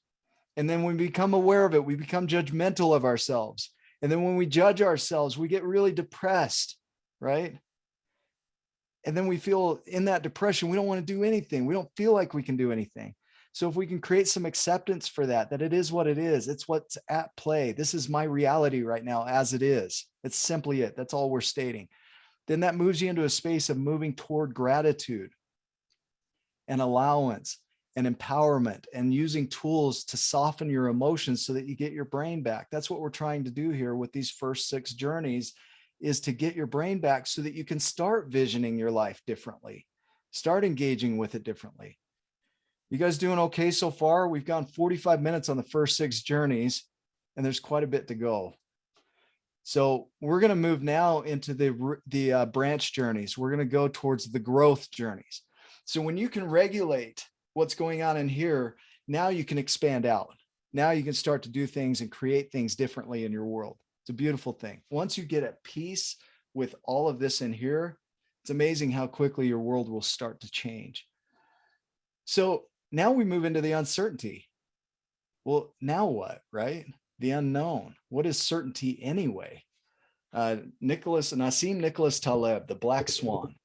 And then when we become aware of it, we become judgmental of ourselves. And then when we judge ourselves, we get really depressed, right? And then we feel in that depression, we don't want to do anything. We don't feel like we can do anything. So if we can create some acceptance for that it is what it is, it's what's at play. This is my reality right now as it is. It's simply it. That's all we're stating. Then that moves you into a space of moving toward gratitude and allowance and empowerment and using tools to soften your emotions so that you get your brain back. That's what we're trying to do here with these first 6 journeys, is to get your brain back so that you can start visioning your life differently, start engaging with it differently. You guys doing okay so far? We've gone 45 minutes on the first 6 journeys, and there's quite a bit to go. So we're going to move now into the branch journeys. We're going to go towards the growth journeys. So when you can regulate what's going on in here, now you can expand out. Now you can start to do things and create things differently in your world. It's a beautiful thing. Once you get at peace with all of this in here, it's amazing how quickly your world will start to change. So now we move into the uncertainty. Well, now what, right? The unknown. What is certainty anyway? Nassim Nicholas Taleb, the black swan.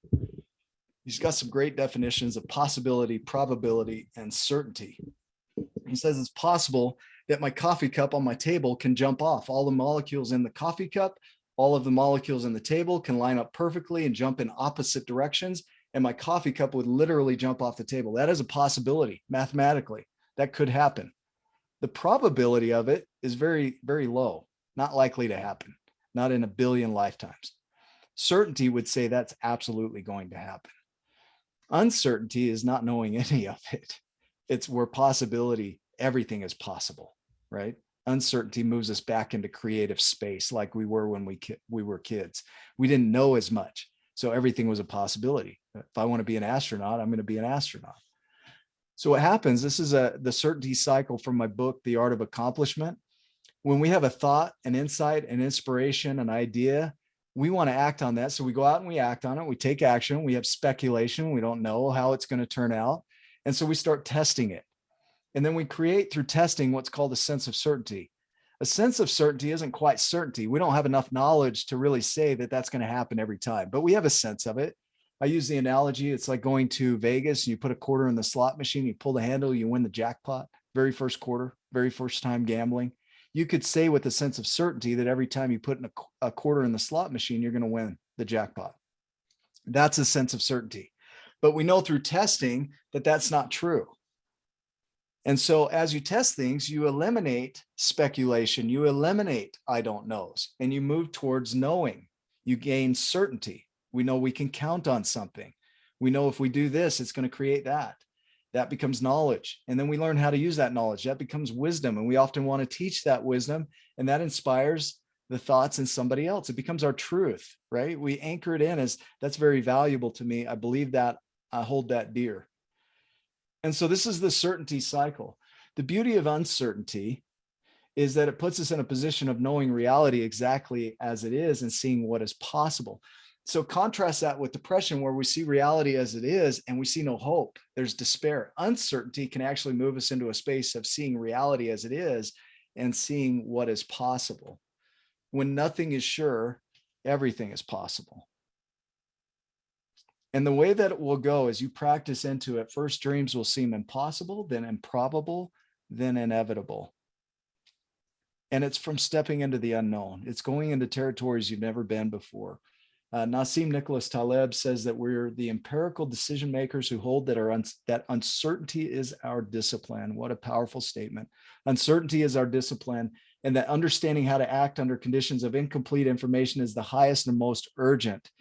He's got some great definitions of possibility, probability, and certainty. He says it's possible that my coffee cup on my table can jump off. All the molecules in the coffee cup, all of the molecules in the table can line up perfectly and jump in opposite directions, and my coffee cup would literally jump off the table. That is a possibility mathematically. That could happen. The probability of it is very, very low, not likely to happen, not in a billion lifetimes. Certainty would say that's absolutely going to happen. Uncertainty is not knowing any of it. It's where possibility, everything is possible, right? Uncertainty moves us back into creative space like we were when we were kids. We didn't know as much, so everything was a possibility. If I want to be an astronaut, I'm going to be an astronaut. So what happens, this is the certainty cycle from my book, The Art of Accomplishment. When we have a thought, an insight, an inspiration, an idea, we want to act on that. So we go out and we act on it. We take action. We have speculation. We don't know how it's going to turn out. And so we start testing it. And then we create through testing what's called a sense of certainty. A sense of certainty isn't quite certainty. We don't have enough knowledge to really say that that's going to happen every time, but we have a sense of it. I use the analogy. It's like going to Vegas and you put a quarter in the slot machine, you pull the handle, you win the jackpot. Very first quarter, very first time gambling. You could say with a sense of certainty that every time you put in a quarter in the slot machine, you're going to win the jackpot. That's a sense of certainty. But we know through testing that that's not true. And so as you test things, you eliminate speculation, you eliminate I don't knows, and you move towards knowing. You gain certainty. We know we can count on something. We know if we do this, it's going to create that. That becomes knowledge. And then we learn how to use that knowledge. That becomes wisdom. And we often want to teach that wisdom, and that inspires the thoughts in somebody else. It becomes our truth, right? We anchor it in as that's very valuable to me. I believe that, I hold that dear. And so this is the certainty cycle. The beauty of uncertainty is that it puts us in a position of knowing reality exactly as it is and seeing what is possible. So contrast that with depression, where we see reality as it is and we see no hope. There's despair. Uncertainty can actually move us into a space of seeing reality as it is and seeing what is possible. When nothing is sure, everything is possible. And the way that it will go as you practice into it, first dreams will seem impossible, then improbable, then inevitable. And it's from stepping into the unknown. It's going into territories you've never been before. Nassim Nicholas Taleb says that we're the empirical decision makers who hold that that uncertainty is our discipline. What a powerful statement. Uncertainty is our discipline, and that understanding how to act under conditions of incomplete information is the highest and most urgent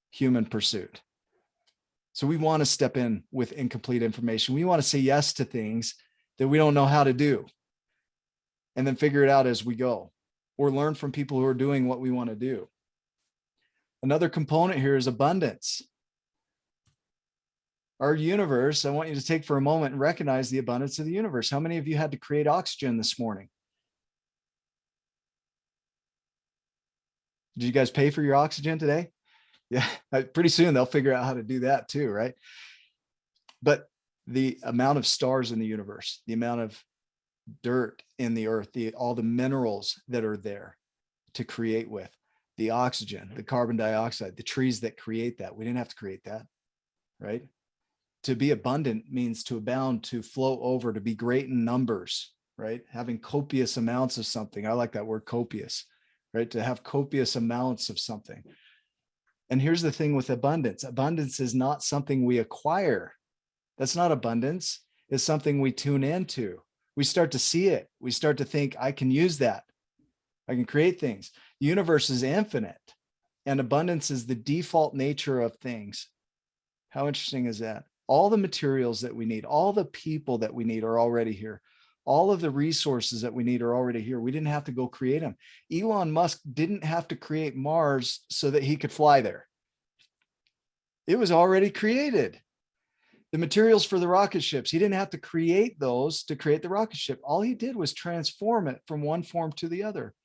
human pursuit. So we want to step in with incomplete information. We want to say yes to things that we don't know how to do, and then figure it out as we go, or learn from people who are doing what we want to do. Another component here is abundance. Our universe, I want you to take for a moment and recognize the abundance of the universe. How many of you had to create oxygen this morning? Did you guys pay for your oxygen today? Yeah, pretty soon they'll figure out how to do that too, right? But the amount of stars in the universe, the amount of dirt in the earth, all the minerals that are there to create with, the oxygen, the carbon dioxide, the trees that create that. We didn't have to create that, right? To be abundant means to abound, to flow over, to be great in numbers, right? Having copious amounts of something. I like that word, copious, right? To have copious amounts of something. And here's the thing with abundance. Abundance is not something we acquire. That's not abundance. It's something we tune into. We start to see it. We start to think, I can use that. I can create things. The universe is infinite, and abundance is the default nature of things. How interesting is that? All the materials that we need, all the people that we need are already here. All of the resources that we need are already here. We didn't have to go create them. Elon Musk didn't have to create Mars so that he could fly there. It was already created. The materials for the rocket ships, he didn't have to create those to create the rocket ship. All he did was transform it from one form to the other.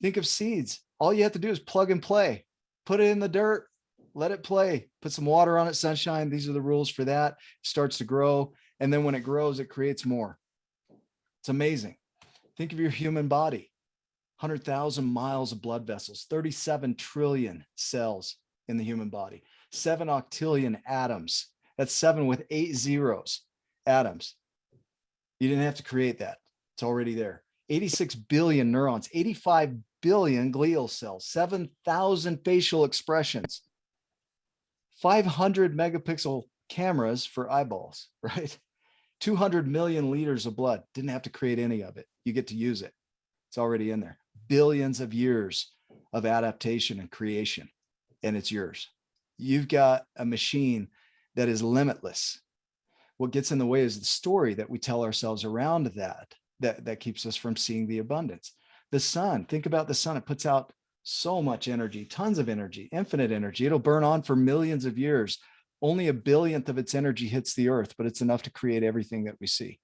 Think of seeds. All you have to do is plug and play. Put it in the dirt, let it play. Put some water on it, sunshine. These are the rules for that. It starts to grow. And then when it grows, it creates more. It's amazing. Think of your human body. 100,000 miles of blood vessels, 37 trillion cells in the human body, 7 octillion atoms. That's 7 with 8 zeros, atoms. You didn't have to create that. It's already there. 86 billion neurons, 85 billion glial cells, 7,000 facial expressions, 500 megapixel cameras for eyeballs, right? 200 million liters of blood. Didn't have to create any of it. You get to use it. It's already in there. Billions of years of adaptation and creation, and it's yours. You've got a machine that is limitless. What gets in the way is the story that we tell ourselves around that keeps us from seeing the abundance. The sun, think about the sun. It puts out so much energy, tons of energy, infinite energy. It'll burn on for millions of years. Only a billionth of its energy hits the earth, but it's enough to create everything that we see.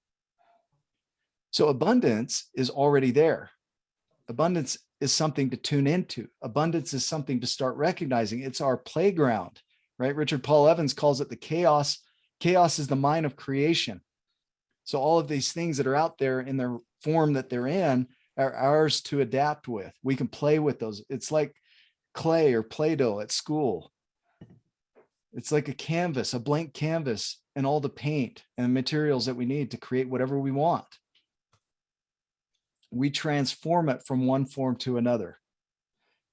So abundance is already there. Abundance is something to tune into. Abundance is something to start recognizing. It's our playground, right? Richard Paul Evans calls it the chaos. Chaos is the mind of creation. So all of these things that are out there in their form that they're in are ours to adapt with. We can play with those. It's like clay or Play-Doh at school. It's like a canvas, a blank canvas, and all the paint and materials that we need to create whatever we want. We transform it from one form to another.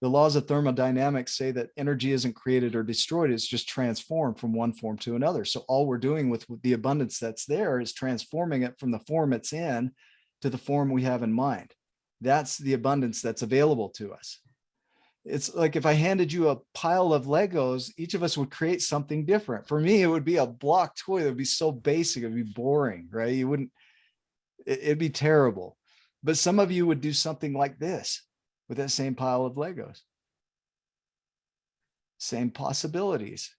The laws of thermodynamics say that energy isn't created or destroyed. It's just transformed from one form to another. So all we're doing with the abundance that's there is transforming it from the form it's in to the form we have in mind. That's the abundance that's available to us. It's like if I handed you a pile of Legos, each of us would create something different. For me, it would be a block toy that would be so basic, it'd be boring, right? It'd be terrible. But some of you would do something like this with that same pile of Legos. Same possibilities.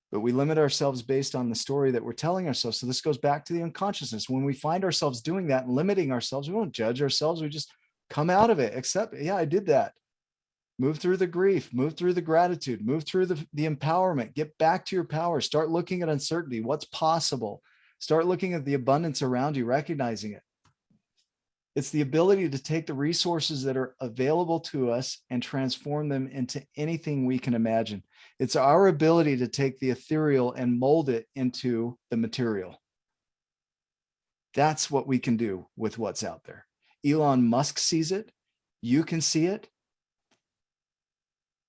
But we limit ourselves based on the story that we're telling ourselves. So this goes back to the unconsciousness. When we find ourselves doing that and limiting ourselves, we won't judge ourselves. We just come out of it. Accept, yeah, I did that. Move through the grief, move through the gratitude, move through the empowerment, get back to your power, start looking at uncertainty, what's possible. Start looking at the abundance around you, recognizing it. It's the ability to take the resources that are available to us and transform them into anything we can imagine. It's our ability to take the ethereal and mold it into the material. That's what we can do with what's out there. Elon Musk sees it. You can see it.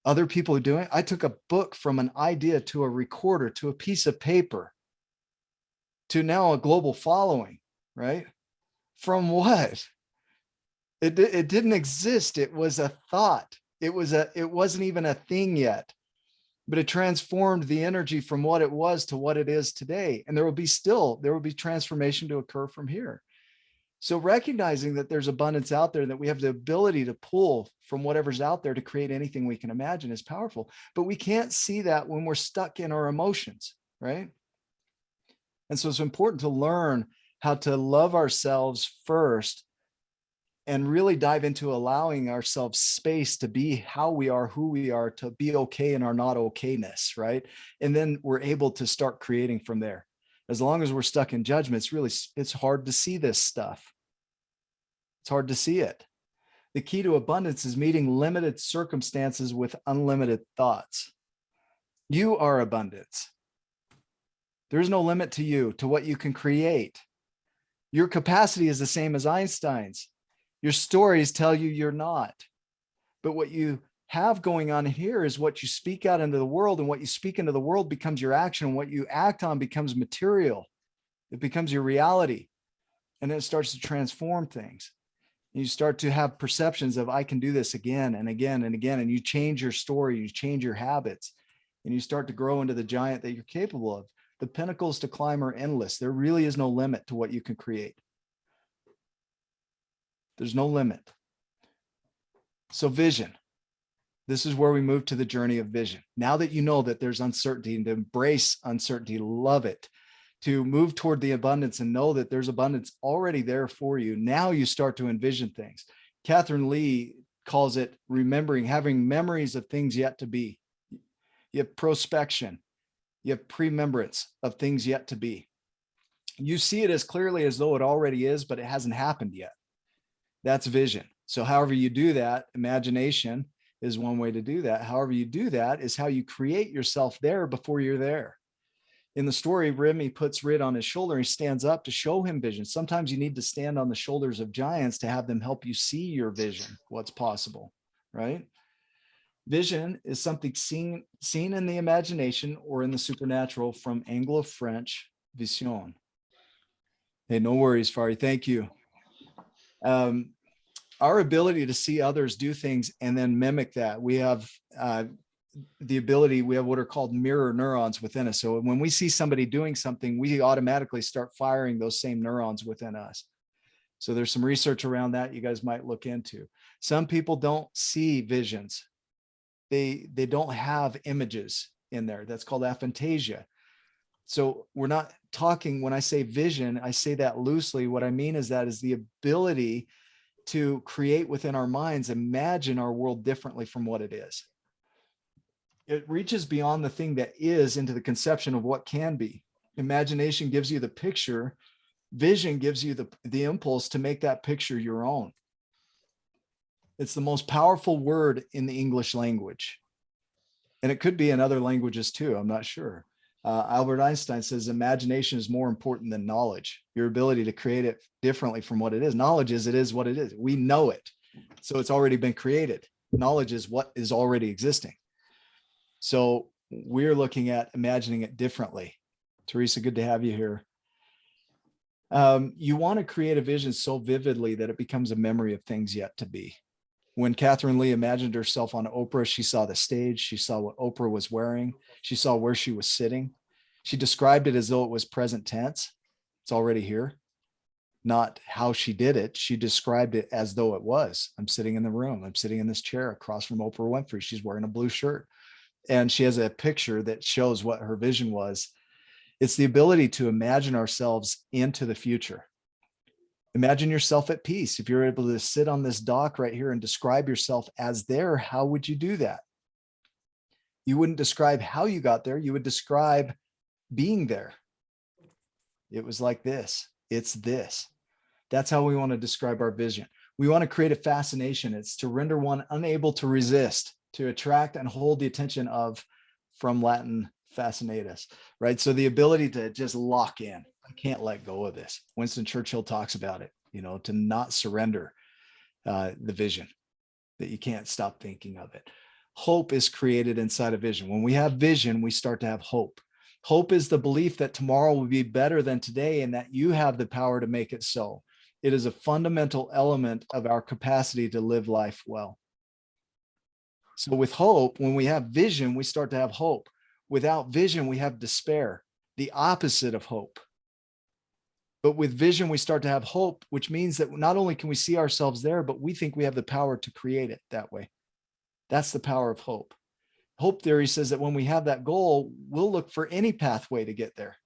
Other people are doing it. I took a book from an idea to a recorder to a piece of paper to now a global following, right? From what? It didn't exist. It was a thought. It wasn't even a thing yet, but it transformed the energy from what it was to what it is today. And there will be transformation to occur from here. So recognizing that there's abundance out there, that we have the ability to pull from whatever's out there to create anything we can imagine is powerful, but we can't see that when we're stuck in our emotions, right? And so it's important to learn how to love ourselves first and really dive into allowing ourselves space to be how we are, who we are, to be okay in our not okayness, right? And then we're able to start creating from there. As long as we're stuck in judgment, it's hard to see this stuff. It's hard to see it. The key to abundance is meeting limited circumstances with unlimited thoughts. You are abundance. There's no limit to you, to what you can create. Your capacity is the same as Einstein's. Your stories tell you you're not. But what you have going on here is what you speak out into the world, and what you speak into the world becomes your action. And what you act on becomes material. It becomes your reality. And then it starts to transform things. And you start to have perceptions of, I can do this again and again and again. And you change your story, you change your habits, and you start to grow into the giant that you're capable of. The pinnacles to climb are endless. There really is no limit to what you can create. There's no limit. So vision. This is where we move to the journey of vision. Now that you know that there's uncertainty, and to embrace uncertainty, love it, to move toward the abundance and know that there's abundance already there for you. Now you start to envision things. Catherine Lee calls it remembering, having memories of things yet to be. You have prospection. You have premembrance of things yet to be. You see it as clearly as though it already is, but it hasn't happened yet. That's vision. So however you do that, imagination is one way to do that. However you do that is how you create yourself there before you're there. In the story, Remy puts Rid on his shoulder. He stands up to show him vision. Sometimes you need to stand on the shoulders of giants to have them help you see your vision, what's possible, right? Vision is something seen in the imagination or in the supernatural, from Anglo-French vision. Hey, no worries, Fari. Thank you. Our ability to see others do things and then mimic that. We have the ability, we have what are called mirror neurons within us. So when we see somebody doing something, we automatically start firing those same neurons within us. So there's some research around that you guys might look into. Some people don't see visions. They don't have images in there. That's called aphantasia. So we're not talking, when I say vision, I say that loosely. What I mean is that is the ability to create within our minds, imagine our world differently from what it is. It reaches beyond the thing that is into the conception of what can be. Imagination gives you the picture. Vision gives you the impulse to make that picture your own. It's the most powerful word in the English language. And it could be in other languages too, I'm not sure. Albert Einstein says imagination is more important than knowledge. Your ability to create it differently from what it is. Knowledge is, it is what it is. We know it. So it's already been created. Knowledge is what is already existing. So we're looking at imagining it differently. Teresa, good to have you here. You want to create a vision so vividly that it becomes a memory of things yet to be. When Catherine Lee imagined herself on Oprah, she saw the stage, she saw what Oprah was wearing, she saw where she was sitting. She described it as though it was present tense. It's already here. Not how she did it. She described it as though it was. I'm sitting in the room. I'm sitting in this chair across from Oprah Winfrey. She's wearing a blue shirt. And she has a picture that shows what her vision was. It's the ability to imagine ourselves into the future. Imagine yourself at peace. If you're able to sit on this dock right here and describe yourself as there, how would you do that? You wouldn't describe how you got there. You would describe being there. It was like this. It's this. That's how we want to describe our vision. We want to create a fascination. It's to render one unable to resist, to attract and hold the attention of, from Latin, fascinatus, right? So the ability to just lock in. I can't let go of this. Winston Churchill talks about it, to not surrender the vision, that you can't stop thinking of it. Hope is created inside a vision. When we have vision, we start to have hope. Hope is the belief that tomorrow will be better than today and that you have the power to make it so. It is a fundamental element of our capacity to live life well. So with hope, when we have vision, we start to have hope. Without vision, we have despair, the opposite of hope. But with vision, we start to have hope, which means that not only can we see ourselves there, but we think we have the power to create it that way. That's the power of hope. Hope theory says that when we have that goal, we'll look for any pathway to get there.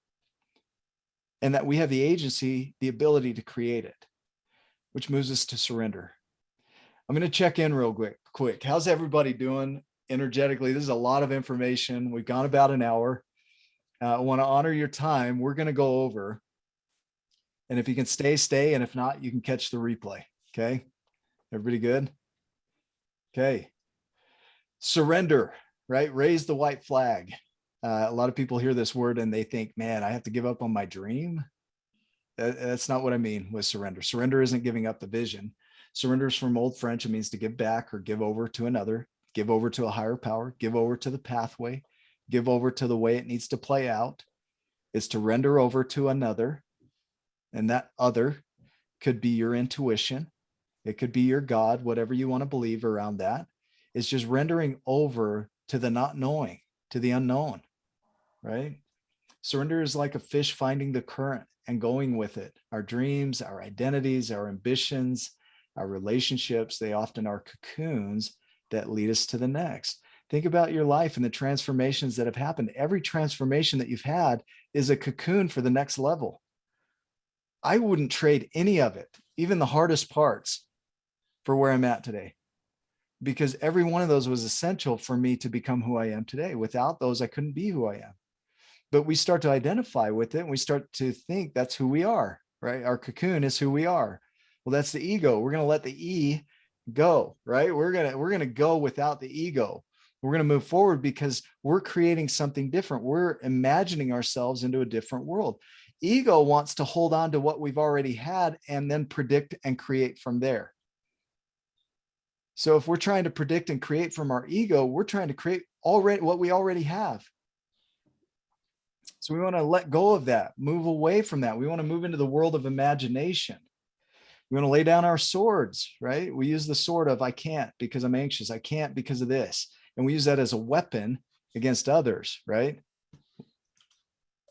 And that we have the agency, the ability to create it, which moves us to surrender. I'm going to check in real quick. How's everybody doing energetically? This is a lot of information. We've gone about an hour. I want to honor your time. We're going to go over. And if you can stay. And if not, you can catch the replay. Okay. Everybody good? Okay. Surrender, right? Raise the white flag. A lot of people hear this word and they think, man, I have to give up on my dream. That's not what I mean with surrender. Surrender isn't giving up the vision. Surrender is from Old French. It means to give back or give over to another, give over to a higher power, give over to the pathway, give over to the way it needs to play out. It's to render over to another. And that other could be your intuition. It could be your God, whatever you want to believe around that. It's just rendering over to the not knowing, to the unknown, right? Surrender is like a fish finding the current and going with it. Our dreams, our identities, our ambitions, our relationships, they often are cocoons that lead us to the next. Think about your life and the transformations that have happened. Every transformation that you've had is a cocoon for the next level. I wouldn't trade any of it, even the hardest parts, for where I'm at today. because every one of those was essential for me to become who I am today. Without those, I couldn't be who I am. But we start to identify with it and we start to think that's who we are, right? Our cocoon is who we are. Well, that's the ego. We're going to let the E go, right? We're going to go without the ego. We're going to move forward because we're creating something different. We're imagining ourselves into a different world. Ego wants to hold on to what we've already had and then predict and create from there. So if we're trying to predict and create from our ego, we're trying to create already what we already have. So we want to let go of that, move away from that. We want to move into the world of imagination. We want to lay down our swords, right? We use the sword of I can't because I'm anxious. I can't because of this. And we use that as a weapon against others, right?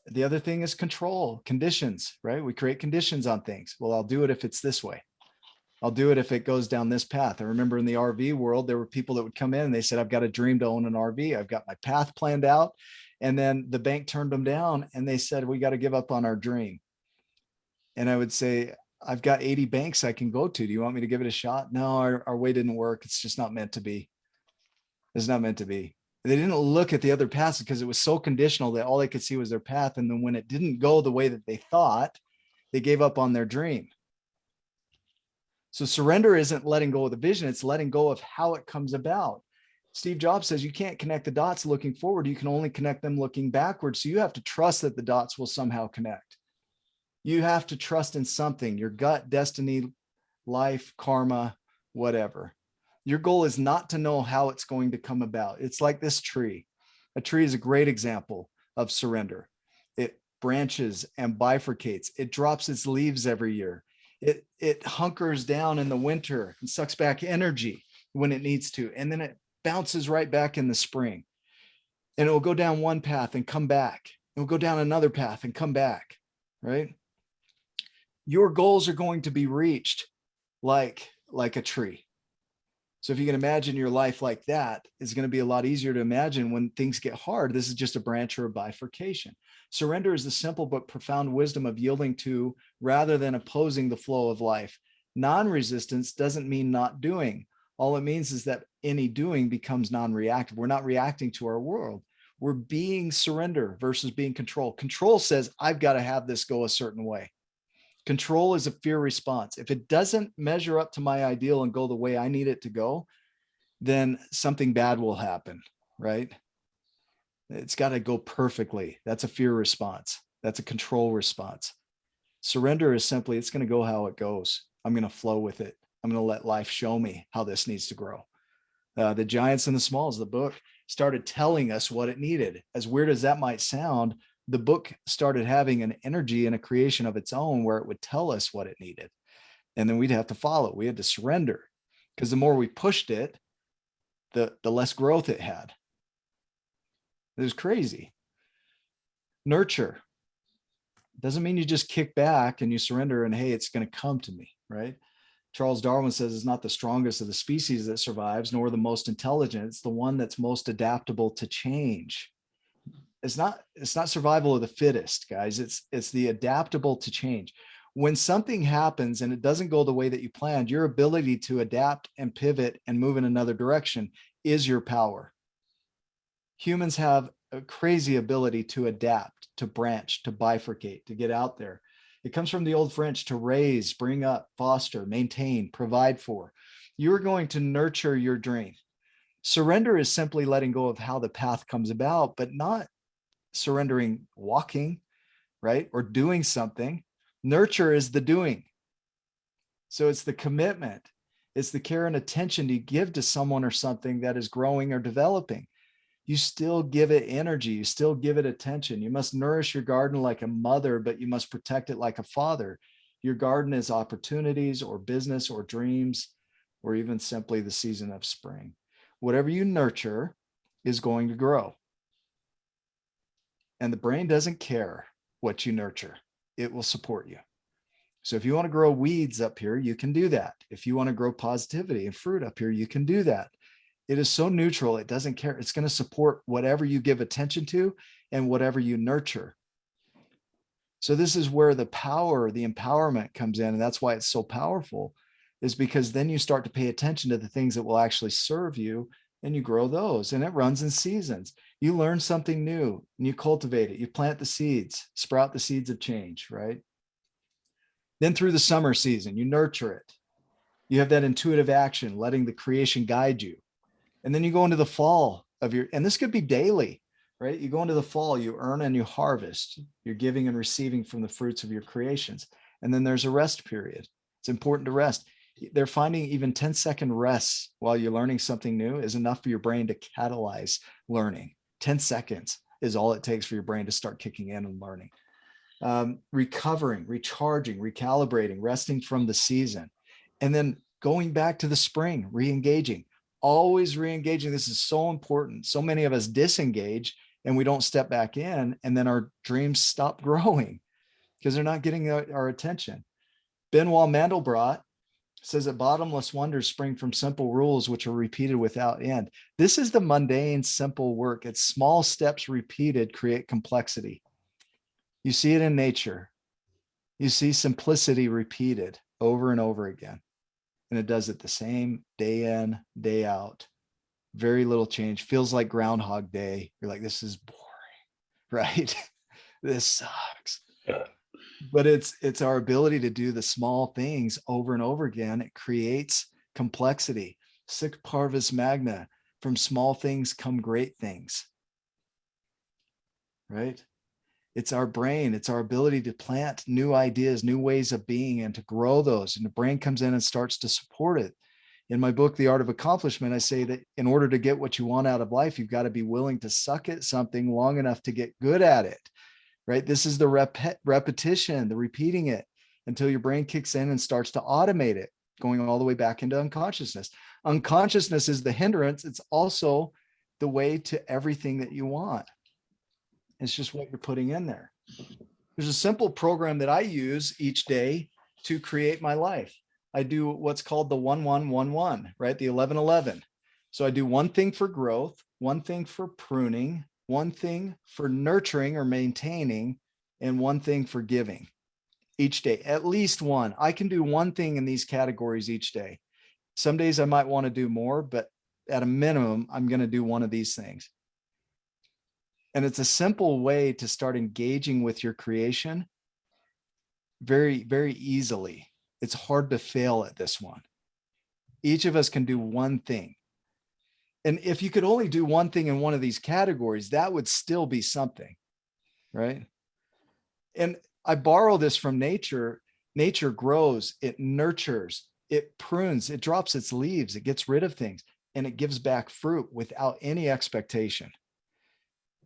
The other thing is control, conditions, right? We create conditions on things. Well, I'll do it if it's this way. I'll do it if it goes down this path. I remember in the RV world, there were people that would come in and they said, I've got a dream to own an RV. I've got my path planned out. And then the bank turned them down and they said, we got to give up on our dream. And I would say, I've got 80 banks I can go to. Do you want me to give it a shot? No, our way didn't work. It's just not meant to be. It's not meant to be. They didn't look at the other paths because it was so conditional that all they could see was their path. And then when it didn't go the way that they thought, they gave up on their dream. So surrender isn't letting go of the vision. It's letting go of how it comes about. Steve Jobs says you can't connect the dots looking forward. You can only connect them looking backwards. So you have to trust that the dots will somehow connect. You have to trust in something, your gut, destiny, life, karma, whatever. Your goal is not to know how it's going to come about. It's like this tree. A tree is a great example of surrender. It branches and bifurcates. It drops its leaves every year. It hunkers down in the winter and sucks back energy when it needs to. And then it bounces right back in the spring. And it will go down one path and come back. It will go down another path and come back, right? Your goals are going to be reached like a tree. So if you can imagine your life like that, it's going to be a lot easier to imagine when things get hard. This is just a branch or a bifurcation. Surrender is the simple but profound wisdom of yielding to rather than opposing the flow of life. Non-resistance doesn't mean not doing. All it means is that any doing becomes non-reactive. We're not reacting to our world. We're being surrender versus being control. Control says, I've got to have this go a certain way. Control is a fear response. If it doesn't measure up to my ideal and go the way I need it to go, then something bad will happen, right? It's got to go perfectly. That's a fear response. That's a control response. Surrender is simply, it's going to go how it goes. I'm going to flow with it. I'm going to let life show me how this needs to grow. The Giants and the Smalls, the book started telling us what it needed. As weird as that might sound, the book started having an energy and a creation of its own where it would tell us what it needed. And then we'd have to follow. We had to surrender because the more we pushed it, the less growth it had. It was crazy. Nurture doesn't mean you just kick back and you surrender and, hey, it's going to come to me, right? Charles Darwin says it's not the strongest of the species that survives, nor the most intelligent. It's the one that's most adaptable to change. It's not survival of the fittest, guys. It's the adaptable to change. When something happens and it doesn't go the way that you planned, your ability to adapt and pivot and move in another direction is your power. Humans have a crazy ability to adapt, to branch, to bifurcate, to get out there. It comes from the old French to raise, bring up, foster, maintain, provide for. You're going to nurture your dream. Surrender is simply letting go of how the path comes about, but not surrendering walking, right? Or doing something. Nurture is the doing. So it's the commitment. It's the care and attention you give to someone or something that is growing or developing. You still give it energy. You still give it attention. You must nourish your garden like a mother, but you must protect it like a father. Your garden is opportunities or business or dreams, or even simply the season of spring. Whatever you nurture is going to grow. And the brain doesn't care what you nurture. It will support you. So if you want to grow weeds up here, you can do that. If you want to grow positivity and fruit up here, you can do that. It is so neutral. It doesn't care. It's going to support whatever you give attention to and whatever you nurture. So this is where the power, the empowerment comes in. And that's why it's so powerful. is because then you start to pay attention to the things that will actually serve you, and you grow those, and it runs in seasons. You learn something new and you cultivate it. You plant the seeds, sprout the seeds of change, right? Then through the summer season, you nurture it. You have that intuitive action, letting the creation guide you. And then you go into the fall of your, and this could be daily, right? You go into the fall, you earn and you harvest. You're giving and receiving from the fruits of your creations. And then there's a rest period. It's important to rest. They're finding even 10-second rests while you're learning something new is enough for your brain to catalyze learning. 10 seconds is all it takes for your brain to start kicking in and learning. Recovering, recharging, recalibrating, resting from the season, and then going back to the spring, re-engaging, always re-engaging. This is so important. So many of us disengage and we don't step back in, and then our dreams stop growing because they're not getting our attention. Benoit Mandelbrot says that bottomless wonders spring from simple rules which are repeated without end. This is the mundane, simple work. It's small steps repeated create complexity. You see it in nature. You see simplicity repeated over and over again. And it does it the same day in, day out. Very little change. Feels like Groundhog Day. You're like, this is boring, right? This sucks. But it's our ability to do the small things over and over again. It creates complexity. Sic parvis magna. From small things come great things, right? It's our brain. It's our ability to plant new ideas, new ways of being, and to grow those. And the brain comes in and starts to support it. In my book, The Art of Accomplishment, I say that in order to get what you want out of life, you've got to be willing to suck at something long enough to get good at it, right? This is the repetition, the repeating it until your brain kicks in and starts to automate it, going all the way back into unconsciousness. Unconsciousness is the hindrance. It's also the way to everything that you want. It's just what you're putting in there. There's a simple program that I use each day to create my life. I do what's called the 1111, right? The 1111. So I do one thing for growth, one thing for pruning, one thing for nurturing or maintaining, and one thing for giving each day. At least one. I can do one thing in these categories each day. Some days I might want to do more, but at a minimum, I'm going to do one of these things. And it's a simple way to start engaging with your creation very, very easily. It's hard to fail at this one. Each of us can do one thing. And if you could only do one thing in one of these categories, that would still be something, right? And I borrow this from nature. Nature grows, it nurtures, it prunes, it drops its leaves, it gets rid of things, and it gives back fruit without any expectation.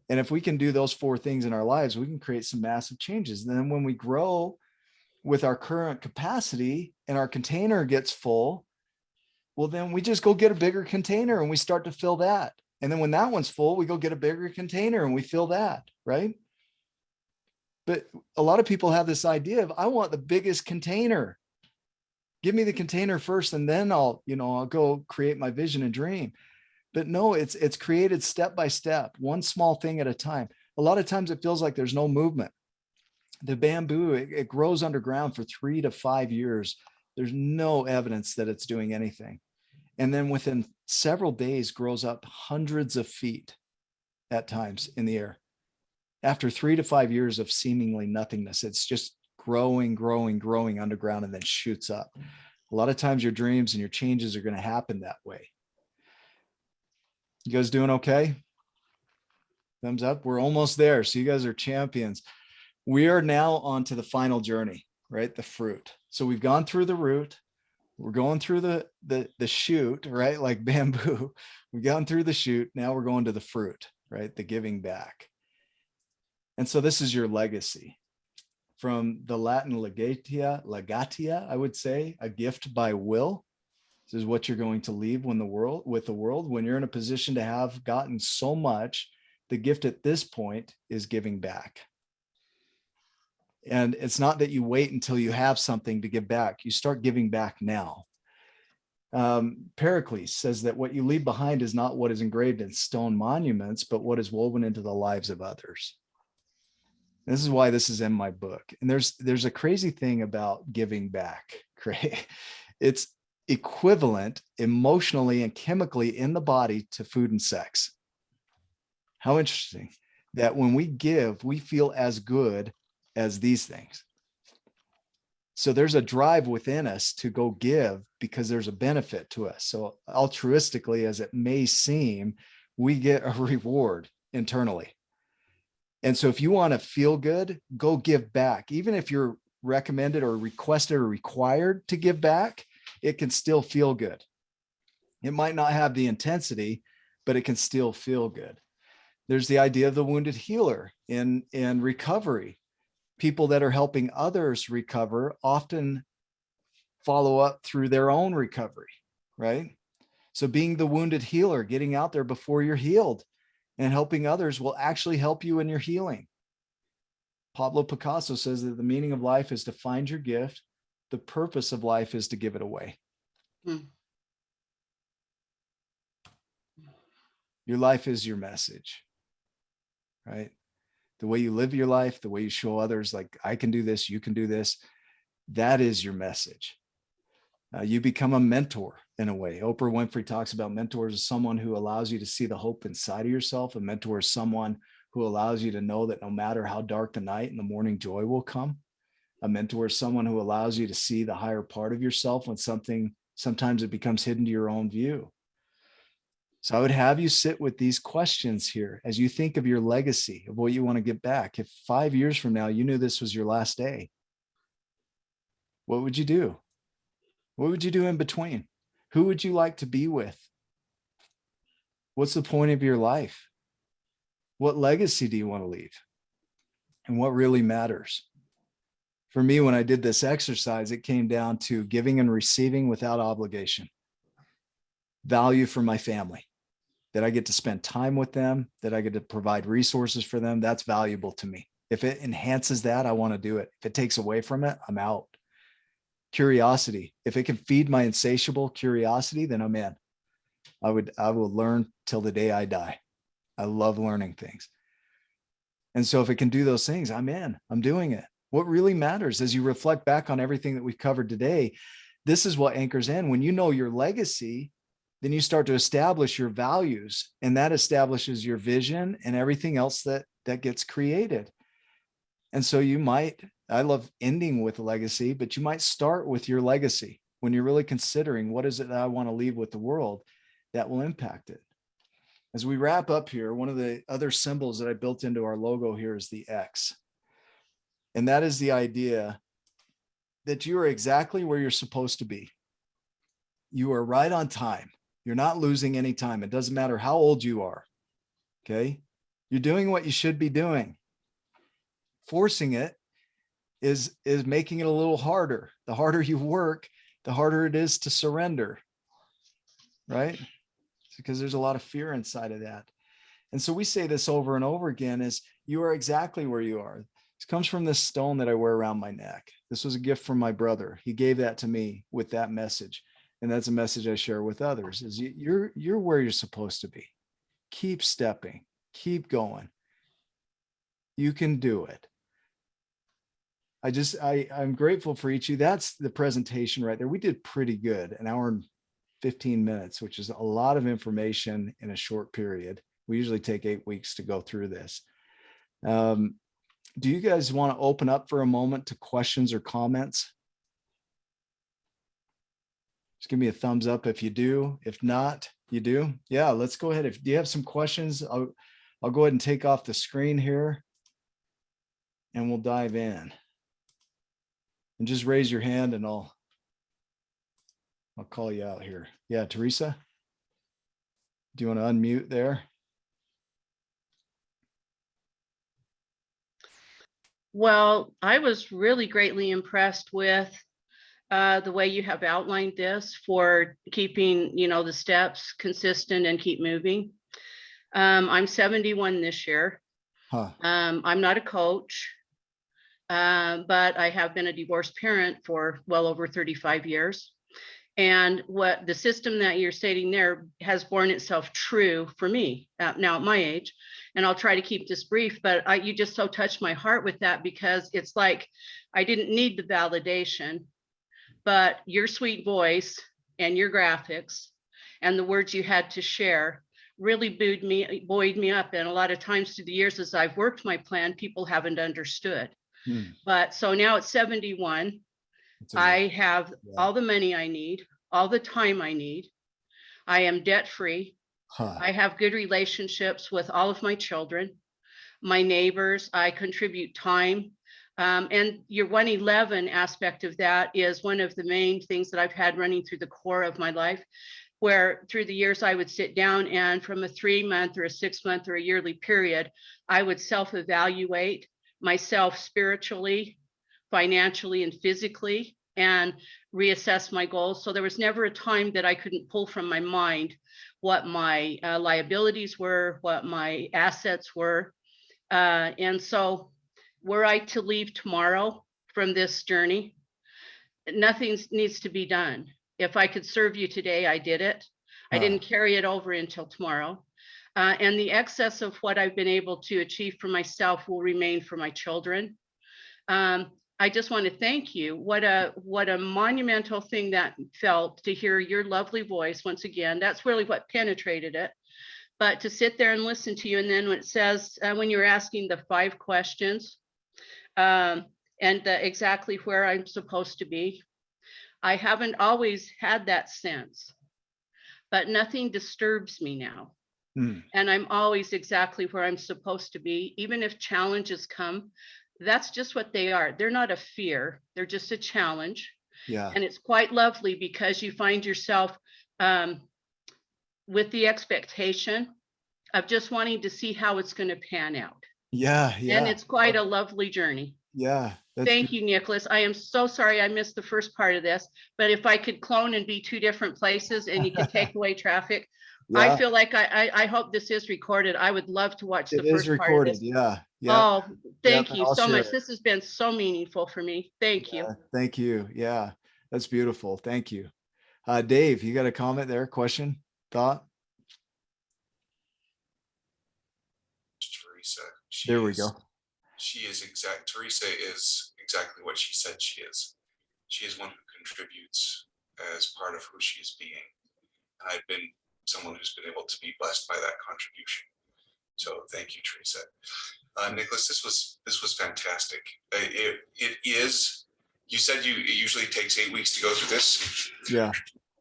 And if we can do those four things in our lives, we can create some massive changes. And then when we grow with our current capacity and our container gets full, well, then we just go get a bigger container and we start to fill that. And then when that one's full, we go get a bigger container and we fill that, right? But a lot of people have this idea of, I want the biggest container. Give me the container first, and then I'll go create my vision and dream. But no, it's created step by step, one small thing at a time. A lot of times it feels like there's no movement. The bamboo, it grows underground for 3 to 5 years. There's no evidence that it's doing anything. And then within several days grows up hundreds of feet at times in the air. After 3 to 5 years of seemingly nothingness, it's just growing underground and then shoots up. A lot of times your dreams and your changes are going to happen that way. You guys doing okay? Thumbs up. We're almost there. So you guys are champions. We are now on to the final journey, right? The fruit. So we've gone through the root. We're going through the shoot, right? Like bamboo. We've gone through the shoot. Now we're going to the fruit, right? The giving back. And so this is your legacy. From the Latin legatia, I would say, a gift by will. This is what you're going to leave with the world. When you're in a position to have gotten so much, the gift at this point is giving back. And it's not that you wait until you have something to give back. You start giving back now. Pericles says that what you leave behind is not what is engraved in stone monuments, but what is woven into the lives of others. This is why this is in my book. And there's a crazy thing about giving back. It's equivalent emotionally and chemically in the body to food and sex. How interesting that when we give, we feel as good as these things. So there's a drive within us to go give because there's a benefit to us. So altruistically, as it may seem, we get a reward internally. And so if you want to feel good, go give back. Even if you're recommended or requested or required to give back, it can still feel good. It might not have the intensity, but it can still feel good. There's the idea of the wounded healer in recovery. People that are helping others recover often follow up through their own recovery, right? So being the wounded healer, getting out there before you're healed and helping others will actually help you in your healing. Pablo Picasso says that the meaning of life is to find your gift. The purpose of life is to give it away. Your life is your message, right? The way you live your life, the way you show others, like, I can do this, you can do this. That is your message. You become a mentor in a way. Oprah Winfrey talks about mentors as someone who allows you to see the hope inside of yourself. A mentor is someone who allows you to know that no matter how dark the night, in the morning joy will come. A mentor is someone who allows you to see the higher part of yourself when sometimes it becomes hidden to your own view. So I would have you sit with these questions here as you think of your legacy of what you want to get back. If 5 years from now, you knew this was your last day, what would you do? What would you do in between? Who would you like to be with? What's the point of your life? What legacy do you want to leave? And what really matters? For me, when I did this exercise, it came down to giving and receiving without obligation. Value for my family, that I get to spend time with them, that I get to provide resources for them. That's valuable to me. If it enhances that, I want to do it. If it takes away from it, I'm out. Curiosity. If it can feed my insatiable curiosity, then I'm in. I will learn till the day I die. I love learning things. And so if it can do those things, I'm in. I'm doing it. What really matters as you reflect back on everything that we've covered today, this is what anchors in. When you know your legacy, then you start to establish your values, and that establishes your vision and everything else that gets created. And so I love ending with a legacy, but you might start with your legacy when you're really considering what is it that I want to leave with the world that will impact it. As we wrap up here, one of the other symbols that I built into our logo here is the X. And that is the idea that you are exactly where you're supposed to be. You are right on time. You're not losing any time. It doesn't matter how old you are. Okay. You're doing what you should be doing. Forcing it is making it a little harder. The harder you work, the harder it is to surrender. Right? Because there's a lot of fear inside of that. And so we say this over and over again is you are exactly where you are. This comes from this stone that I wear around my neck. This was a gift from my brother. He gave that to me with that message. And that's a message I share with others is you're where you're supposed to be. Keep stepping, keep going. You can do it. I'm grateful for each of you. That's the presentation right there. We did pretty good, an hour and 15 minutes, which is a lot of information in a short period. We usually take 8 weeks to go through this. Do you guys want to open up for a moment to questions or comments? Just give me a thumbs up if you do. If not, you do. Yeah, let's go ahead. Do you have some questions? I'll go ahead and take off the screen here and we'll dive in. And just raise your hand and I'll call you out here. Yeah, Teresa, do you want to unmute there? Well, I was really greatly impressed with the way you have outlined this for keeping, the steps consistent and keep moving. I'm 71 this year. I'm not a coach, but I have been a divorced parent for well over 35 years. And what the system that you're stating there has borne itself true for me now at my age. And I'll try to keep this brief, but you just so touched my heart with that because it's like I didn't need the validation, but your sweet voice and your graphics and the words you had to share really buoyed me up. And a lot of times through the years as I've worked my plan, people haven't understood. But so now at 71, I have all the money I need, all the time I need. I am debt free. I have good relationships with all of my children, my neighbors. I contribute time. And your 111 aspect of that is one of the main things that I've had running through the core of my life, where through the years I would sit down and from a 3-month or a 6-month or a yearly period, I would self-evaluate myself spiritually, financially, and physically, and reassess my goals. So there was never a time that I couldn't pull from my mind what my liabilities were, what my assets were. And so were I to leave tomorrow from this journey, nothing needs to be done. If I could serve you today, I did it. I didn't carry it over until tomorrow. And the excess of what I've been able to achieve for myself will remain for my children. I just want to thank you. What a monumental thing that felt to hear your lovely voice once again. That's really what penetrated it. But to sit there and listen to you, and then when it says, when you're asking the 5 questions, and exactly where I'm supposed to be, I haven't always had that sense, but nothing disturbs me now. And I'm always exactly where I'm supposed to be, even if challenges come. That's just what they are. They're not a fear. They're just a challenge. Yeah. And it's quite lovely because you find yourself with the expectation of just wanting to see how it's going to pan out. Yeah. And it's quite a lovely journey. Yeah. Thank you, Nicholas. I am so sorry I missed the first part of this, but if I could clone and be 2 different places and you could take away traffic, I feel like I hope this is recorded. I would love to watch the first part of this. Yeah. Oh, thank you so much. This has been so meaningful for me. Thank you. Thank you. Yeah, that's beautiful. Thank you. Dave, you got a comment there? Question, thought? Teresa. There we go. Teresa is exactly what she said she is. She is one who contributes as part of who she is being. And I've been someone who's been able to be blessed by that contribution. So thank you, Teresa. Nicholas, this was fantastic. It is. You said it usually takes 8 weeks to go through this. Yeah.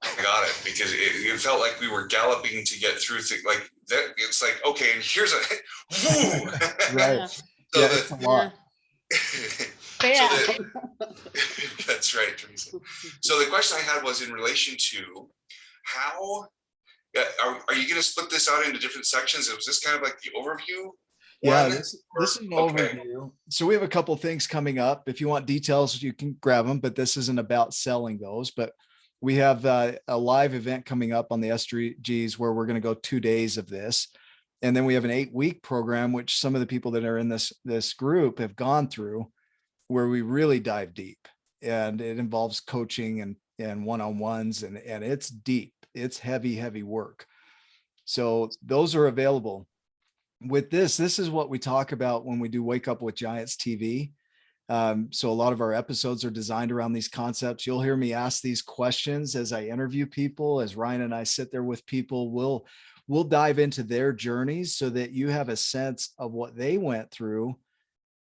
I got it, because it felt like we were galloping to get through things like that. It's like, okay, and here's a woo. Right. So yeah, it's a lot. That's right, Teresa. So the question I had was in relation to how are you going to split this out into different sections? Was this kind of like the overview? Yeah, this is an overview. So we have a couple things coming up. If you want details, you can grab them, but this isn't about selling those. But we have a live event coming up on the SDGs where we're going to go 2 days of this. And then we have an 8-week program, which some of the people that are in this group have gone through, where we really dive deep. And it involves coaching and one-on-ones, and it's deep. It's heavy work. So those are available. With this is what we talk about when we do Wake Up with Giants TV. So a lot of our episodes are designed around these concepts. You'll hear me ask these questions as I interview people, as Ryan and I sit there with people. We'll dive into their journeys so that you have a sense of what they went through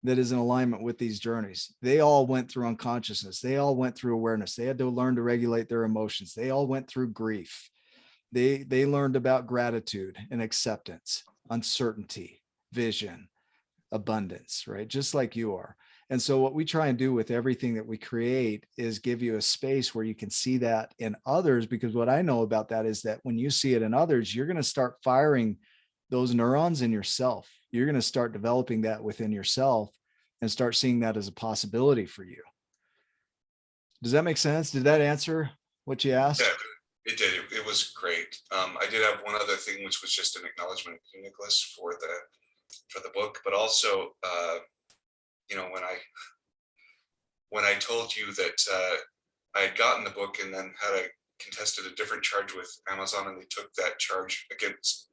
that is in alignment with these journeys. They all went through unconsciousness. They all went through awareness. They had to learn to regulate their emotions. They all went through grief. They learned about gratitude and acceptance, uncertainty, vision, abundance, right? Just like you are. And so what we try and do with everything that we create is give you a space where you can see that in others, because what I know about that is that when you see it in others, you're going to start firing those neurons in yourself. You're going to start developing that within yourself and start seeing that as a possibility for you. Does that make sense? Did that answer what you asked? Yeah, it did. It was great. I did have one other thing, which was just an acknowledgement to Nicholas for the book, but also, when I told you that I had gotten the book and then had contested a different charge with Amazon, and they took that charge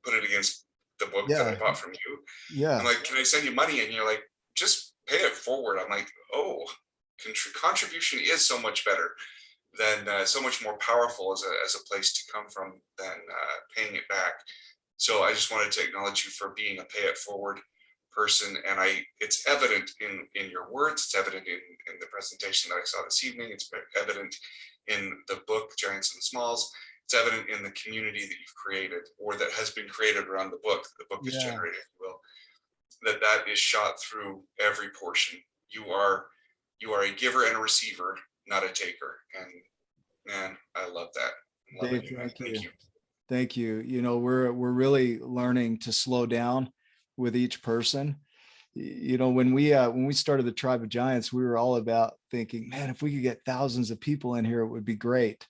put it against the book that I bought from you. Yeah. I'm like, can I send you money? And you're like, just pay it forward. I'm like, oh, contribution is so much better. then so much more powerful as a place to come from than paying it back. So I just wanted to acknowledge you for being a pay it forward person. And it's evident in your words, it's evident in the presentation that I saw this evening, it's evident in the book, Giants and Smalls, it's evident in the community that you've created, or that has been created around the book is generated, if you will, that is shot through every portion. You are a giver and a receiver, not a taker. And man, I love that. Dave, thank you. Thank you. You know, we're really learning to slow down with each person. You know, when we started the Tribe of Giants, we were all about thinking, man, if we could get thousands of people in here, it would be great.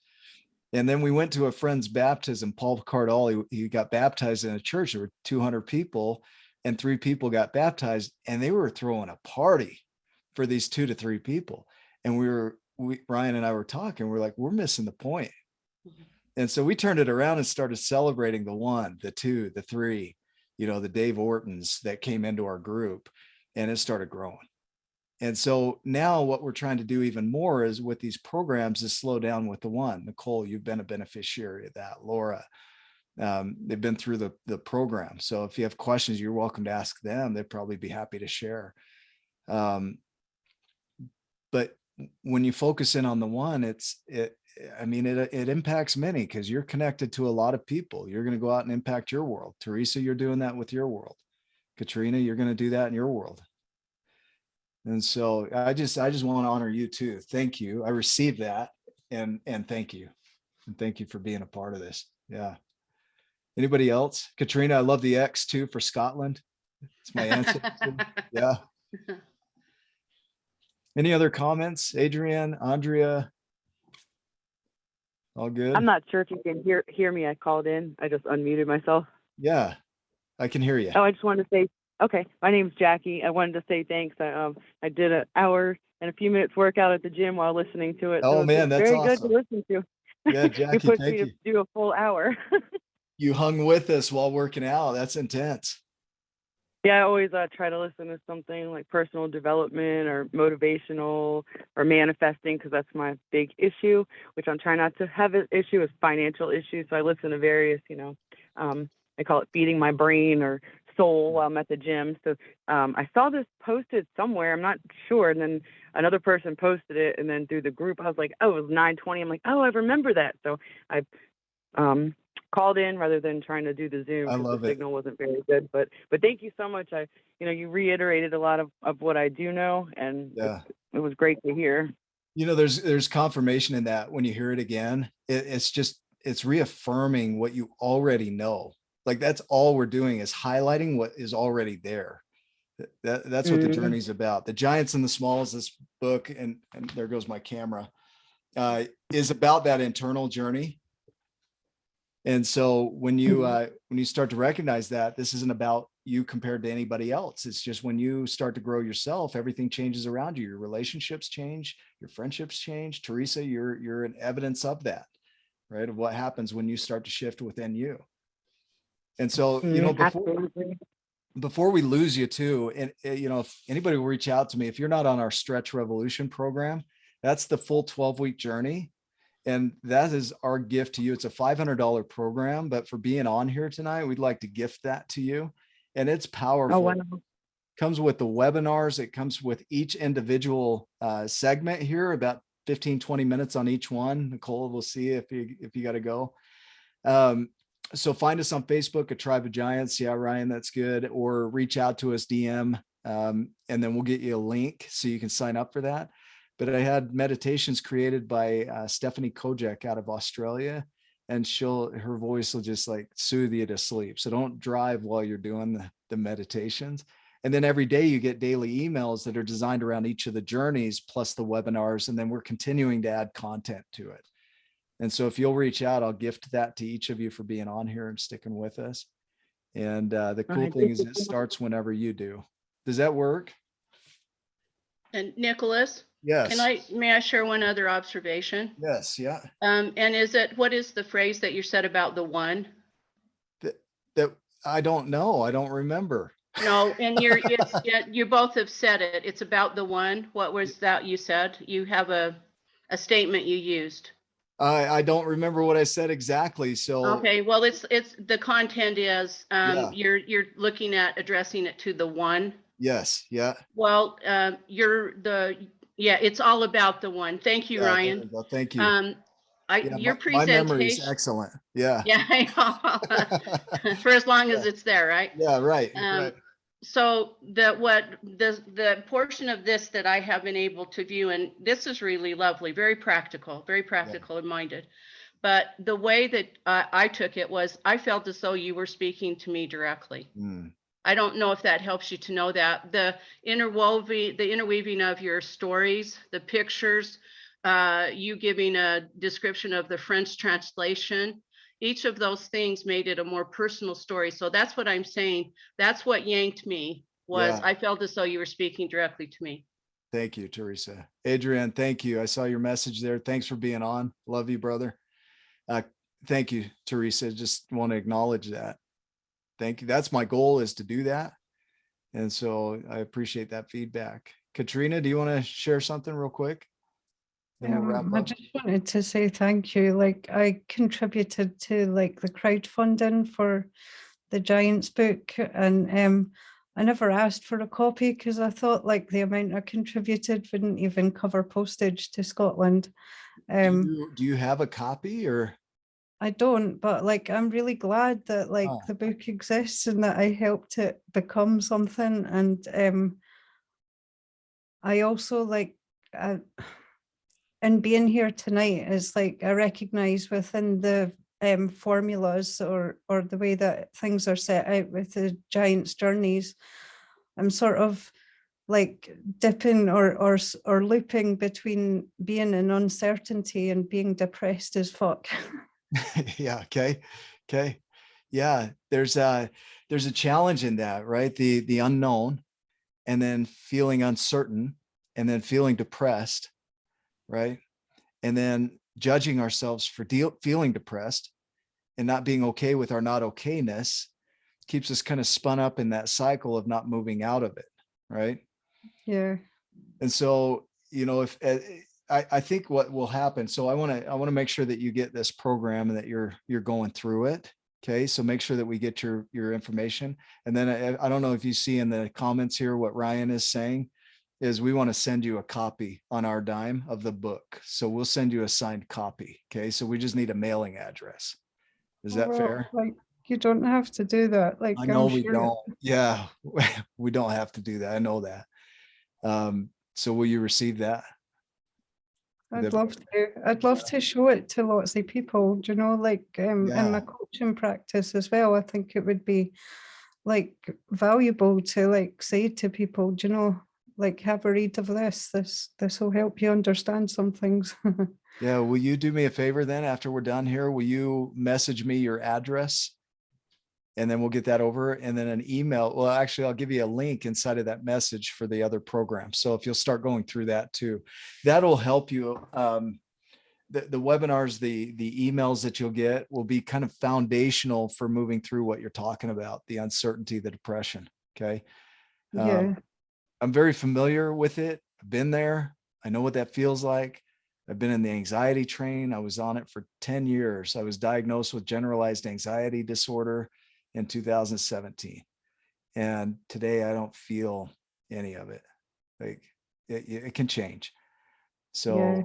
And then we went to a friend's baptism, Paul Cardall. He got baptized in a church. There were 200 people, and 3 people got baptized, and they were throwing a party for these 2 to 3 people. And Ryan and I were talking, we're like, we're missing the point. And so we turned it around and started celebrating the 1, the 2, the 3, you know, the Dave Ortons that came into our group, and it started growing. And so now what we're trying to do even more is with these programs is slow down with the 1. Nicole, you've been a beneficiary of that. Laura, they've been through the program. So if you have questions, you're welcome to ask them. They'd probably be happy to share. But when you focus in on the 1, it impacts many, because you're connected to a lot of people. You're going to go out and impact your world. Teresa, you're doing that with your world. Katrina, you're going to do that in your world. And so I just want to honor you too. Thank you. I received that, and thank you. And thank you for being a part of this. Yeah. Anybody else? Katrina, I love the X too for Scotland. It's my answer. Yeah. Any other comments? Adrienne, Andrea? All good? I'm not sure if you can hear me. I called in. I just unmuted myself. Yeah, I can hear you. Oh, I just wanted to say, okay, my name's Jackie. I wanted to say thanks. I did an hour and a few minutes workout at the gym while listening to it. Oh, so man, that's very awesome. good to listen to. Yeah, Jackie, you pushed thank me you. to do a full hour. You hung with us while working out. That's intense. Yeah, I always try to listen to something like personal development or motivational or manifesting, because that's my big issue, which I'm trying not to have an issue, is financial issues. So I listen to various, I call it feeding my brain or soul while I'm at the gym. So I saw this posted somewhere, I'm not sure. And then another person posted it, and then through the group, I was like, oh, it was 9:20. I'm like, oh, I remember that. So I called in rather than trying to do the Zoom, because the signal wasn't very good. But thank you so much. You reiterated a lot of what I do know, and it was great to hear. You know, there's confirmation in that when you hear it again. It's reaffirming what you already know. Like, that's all we're doing is highlighting what is already there. That's what the journey's about. The Giants and the Smalls, this book, and there goes my camera, is about that internal journey. And so when you start to recognize that this isn't about you compared to anybody else, it's just when you start to grow yourself, everything changes around you. Your relationships change, your friendships change. Teresa, you're an evidence of that, right? Of what happens when you start to shift within you. And so, before we lose you too, and if anybody will reach out to me, if you're not on our Stretch Revolution program, that's the full 12-week journey. And that is our gift to you. It's a $500 program, but for being on here tonight, we'd like to gift that to you. And it's powerful. Oh, wonderful. Comes with the webinars. It comes with each individual segment here, about 15, 20 minutes on each one. Nicole, we'll see if you got to go. So find us on Facebook, A Tribe of Giants. Yeah, Ryan, that's good. Or reach out to us, DM, and then we'll get you a link so you can sign up for that. But I had meditations created by Stephanie Kojak out of Australia, and her voice will just like soothe you to sleep. So don't drive while you're doing the meditations. And then every day you get daily emails that are designed around each of the journeys, plus the webinars. And then we're continuing to add content to it. And so if you'll reach out, I'll gift that to each of you for being on here and sticking with us. And the cool thing is it starts whenever you do. Does that work? And Nicholas? Yes. May I share one other observation? Yes. Yeah. And what is the phrase that you said about the 1? That I don't know. I don't remember. No, and you both have said it. It's about the 1. What was that you said? You have a a statement you used. I don't remember what I said exactly. So Okay, well, it's the content is Yeah. you're looking at addressing it to the one. yes, yeah, Well, it's all about the one. Thank you, yeah. There Ryan. we go. Thank you. Um, Yeah, your my memory is presentation, excellent. Yeah. yeah, I know. For as long as Yeah. it's there, right? Yeah, right, Um, right. so the portion of this that I have been able to view, and this is really lovely, very practical and minded. But the way that I took it was, I felt as though you were speaking to me directly. Mm, I don't know if that helps you to know that the interweaving of your stories, the pictures, you giving a description of the French translation, each of those things made it a more personal story. So that's what I'm saying. That's what yanked me, was yeah. I felt as though you were speaking directly to me. Thank you, Teresa. Adrian, thank you. I saw your message there. Thanks for being on. Love you, brother. Thank you, Teresa. Just want to acknowledge that. Thank you. That's my goal, is to do that. And so I appreciate that feedback. Katrina, do you want to share something real quick? Then we'll wrap I up. just wanted to say thank you. Like, I contributed to like the crowdfunding for the Giants book, and I never asked for a copy because I thought like the amount I contributed wouldn't even cover postage to Scotland. Do you have a copy, or? I don't, but like I'm really glad that like Oh. the book exists and that I helped it become something. And I also like and being here tonight is like I recognize within the formulas or the way that things are set out with the Giants journeys, I'm sort of like dipping or looping between being in uncertainty and being depressed as fuck. Yeah. Okay. Okay. Yeah. There's a challenge in that, right? The unknown, and then feeling uncertain, and then feeling depressed, right? And then judging ourselves for feeling depressed and not being okay with our not okayness keeps us kind of spun up in that cycle of not moving out of it, right? Yeah. And so, if I think what will happen, so I want to make sure that you get this program and that you're going through it. Okay. So make sure that we get your information. And then I don't know if you see in the comments here what Ryan is saying is we want to send you a copy on our dime of the book. So we'll send you a signed copy. Okay. So we just need a mailing address. Is that Well, fair? like you don't have to do that. Like I know I'm we sure. don't. Yeah, we don't have to do that. I know that. So will you receive that? I'd love to. I'd love to show it to lots of people, you know, like in Yeah. my coaching practice as well. I think it would be like valuable to like say to people, you know, like have a read of this. This will help you understand some things. Yeah. Will you do me a favor then after we're done here? Will you message me your address? And then we'll get that over, and then an email. Well, actually, I'll give you a link inside of that message for the other program. So if you'll start going through that too, that'll help you. The webinars, the emails that you'll get will be kind of foundational for moving through what you're talking about, the uncertainty, the depression. Okay. Yeah. I'm very familiar with it. I've been there. I know what that feels like. I've been in the anxiety train. I was on it for 10 years. I was diagnosed with generalized anxiety disorder in 2017. And today I don't feel any of it. Like it can change. So Yeah.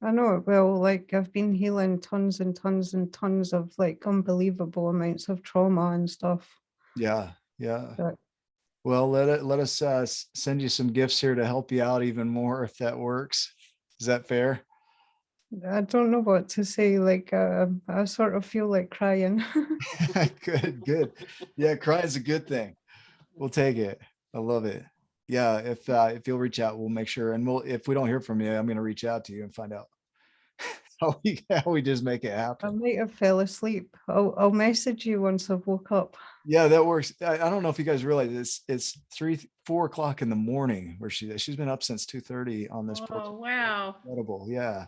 I know it will. Like I've been healing tons and tons and tons of like unbelievable amounts of trauma and stuff. yeah. But Well, let us send you some gifts here to help you out even more, if that works. Is that fair? I don't know what to say. Like I sort of feel like crying. Good. Yeah, cry is a good thing. We'll take it. I love it. Yeah, if you'll reach out, we'll make sure. And if we don't hear from you, I'm going to reach out to you and find out how we just make it I happen. might have fell asleep. I'll message you once I've woke up. Yeah, that works. I don't know if you guys realize it's 4 o'clock in the morning where she's been up since 2:30 on this program. Oh, wow. Incredible. Yeah.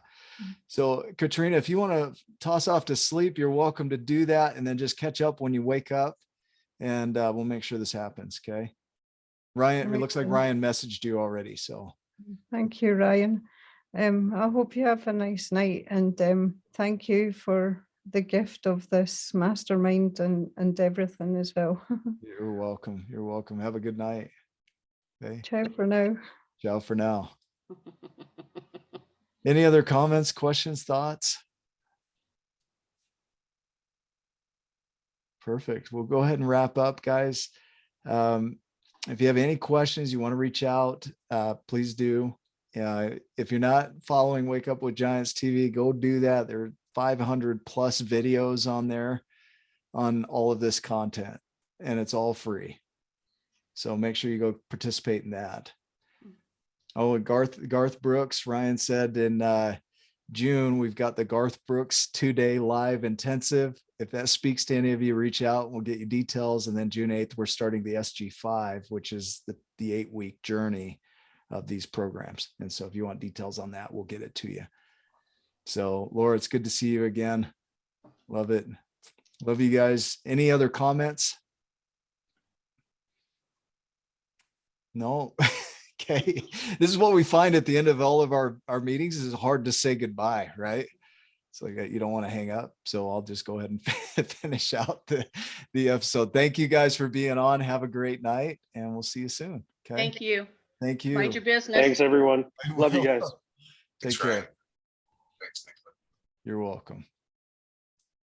So Katrina, if you want to toss off to sleep, you're welcome to do that, and then just catch up when you wake up, and we'll make sure this happens. Okay. Ryan, it looks like Amazing. Ryan messaged you already. So Thank you, Ryan. I hope you have a nice night, and thank you for the gift of this mastermind and everything as well. You're welcome. You're welcome. Have a good night. Okay. Ciao for now. Ciao for now. Any other comments, questions, thoughts? Perfect. We'll go ahead and wrap up, guys. If you have any questions, you want to reach out, please do. If you're not following Wake Up with Giants TV, go do that. There are 500 plus videos on there on all of this content, and it's all free. So make sure you go participate in that. Oh, and Garth Brooks, Ryan said in June, we've got the Garth Brooks 2-day live intensive. If that speaks to any of you, reach out. We'll get you details. And then June 8th, we're starting the SG5, which is the 8-week journey of these programs. And so if you want details on that, we'll get it to you. So Laura, it's good to see you again. Love it. Love you guys. Any other comments? No. Okay. This is what we find at the end of all of our meetings, is hard to say goodbye, right? So you don't want to hang up. So I'll just go ahead and finish out the episode. Thank you guys for being on. Have a great night, and we'll see you soon. Okay. Thank you. Thank you. Mind your business. Thanks, everyone. Love you guys. Take Thanks, care. Ryan. Thanks, Nicholas. You're welcome.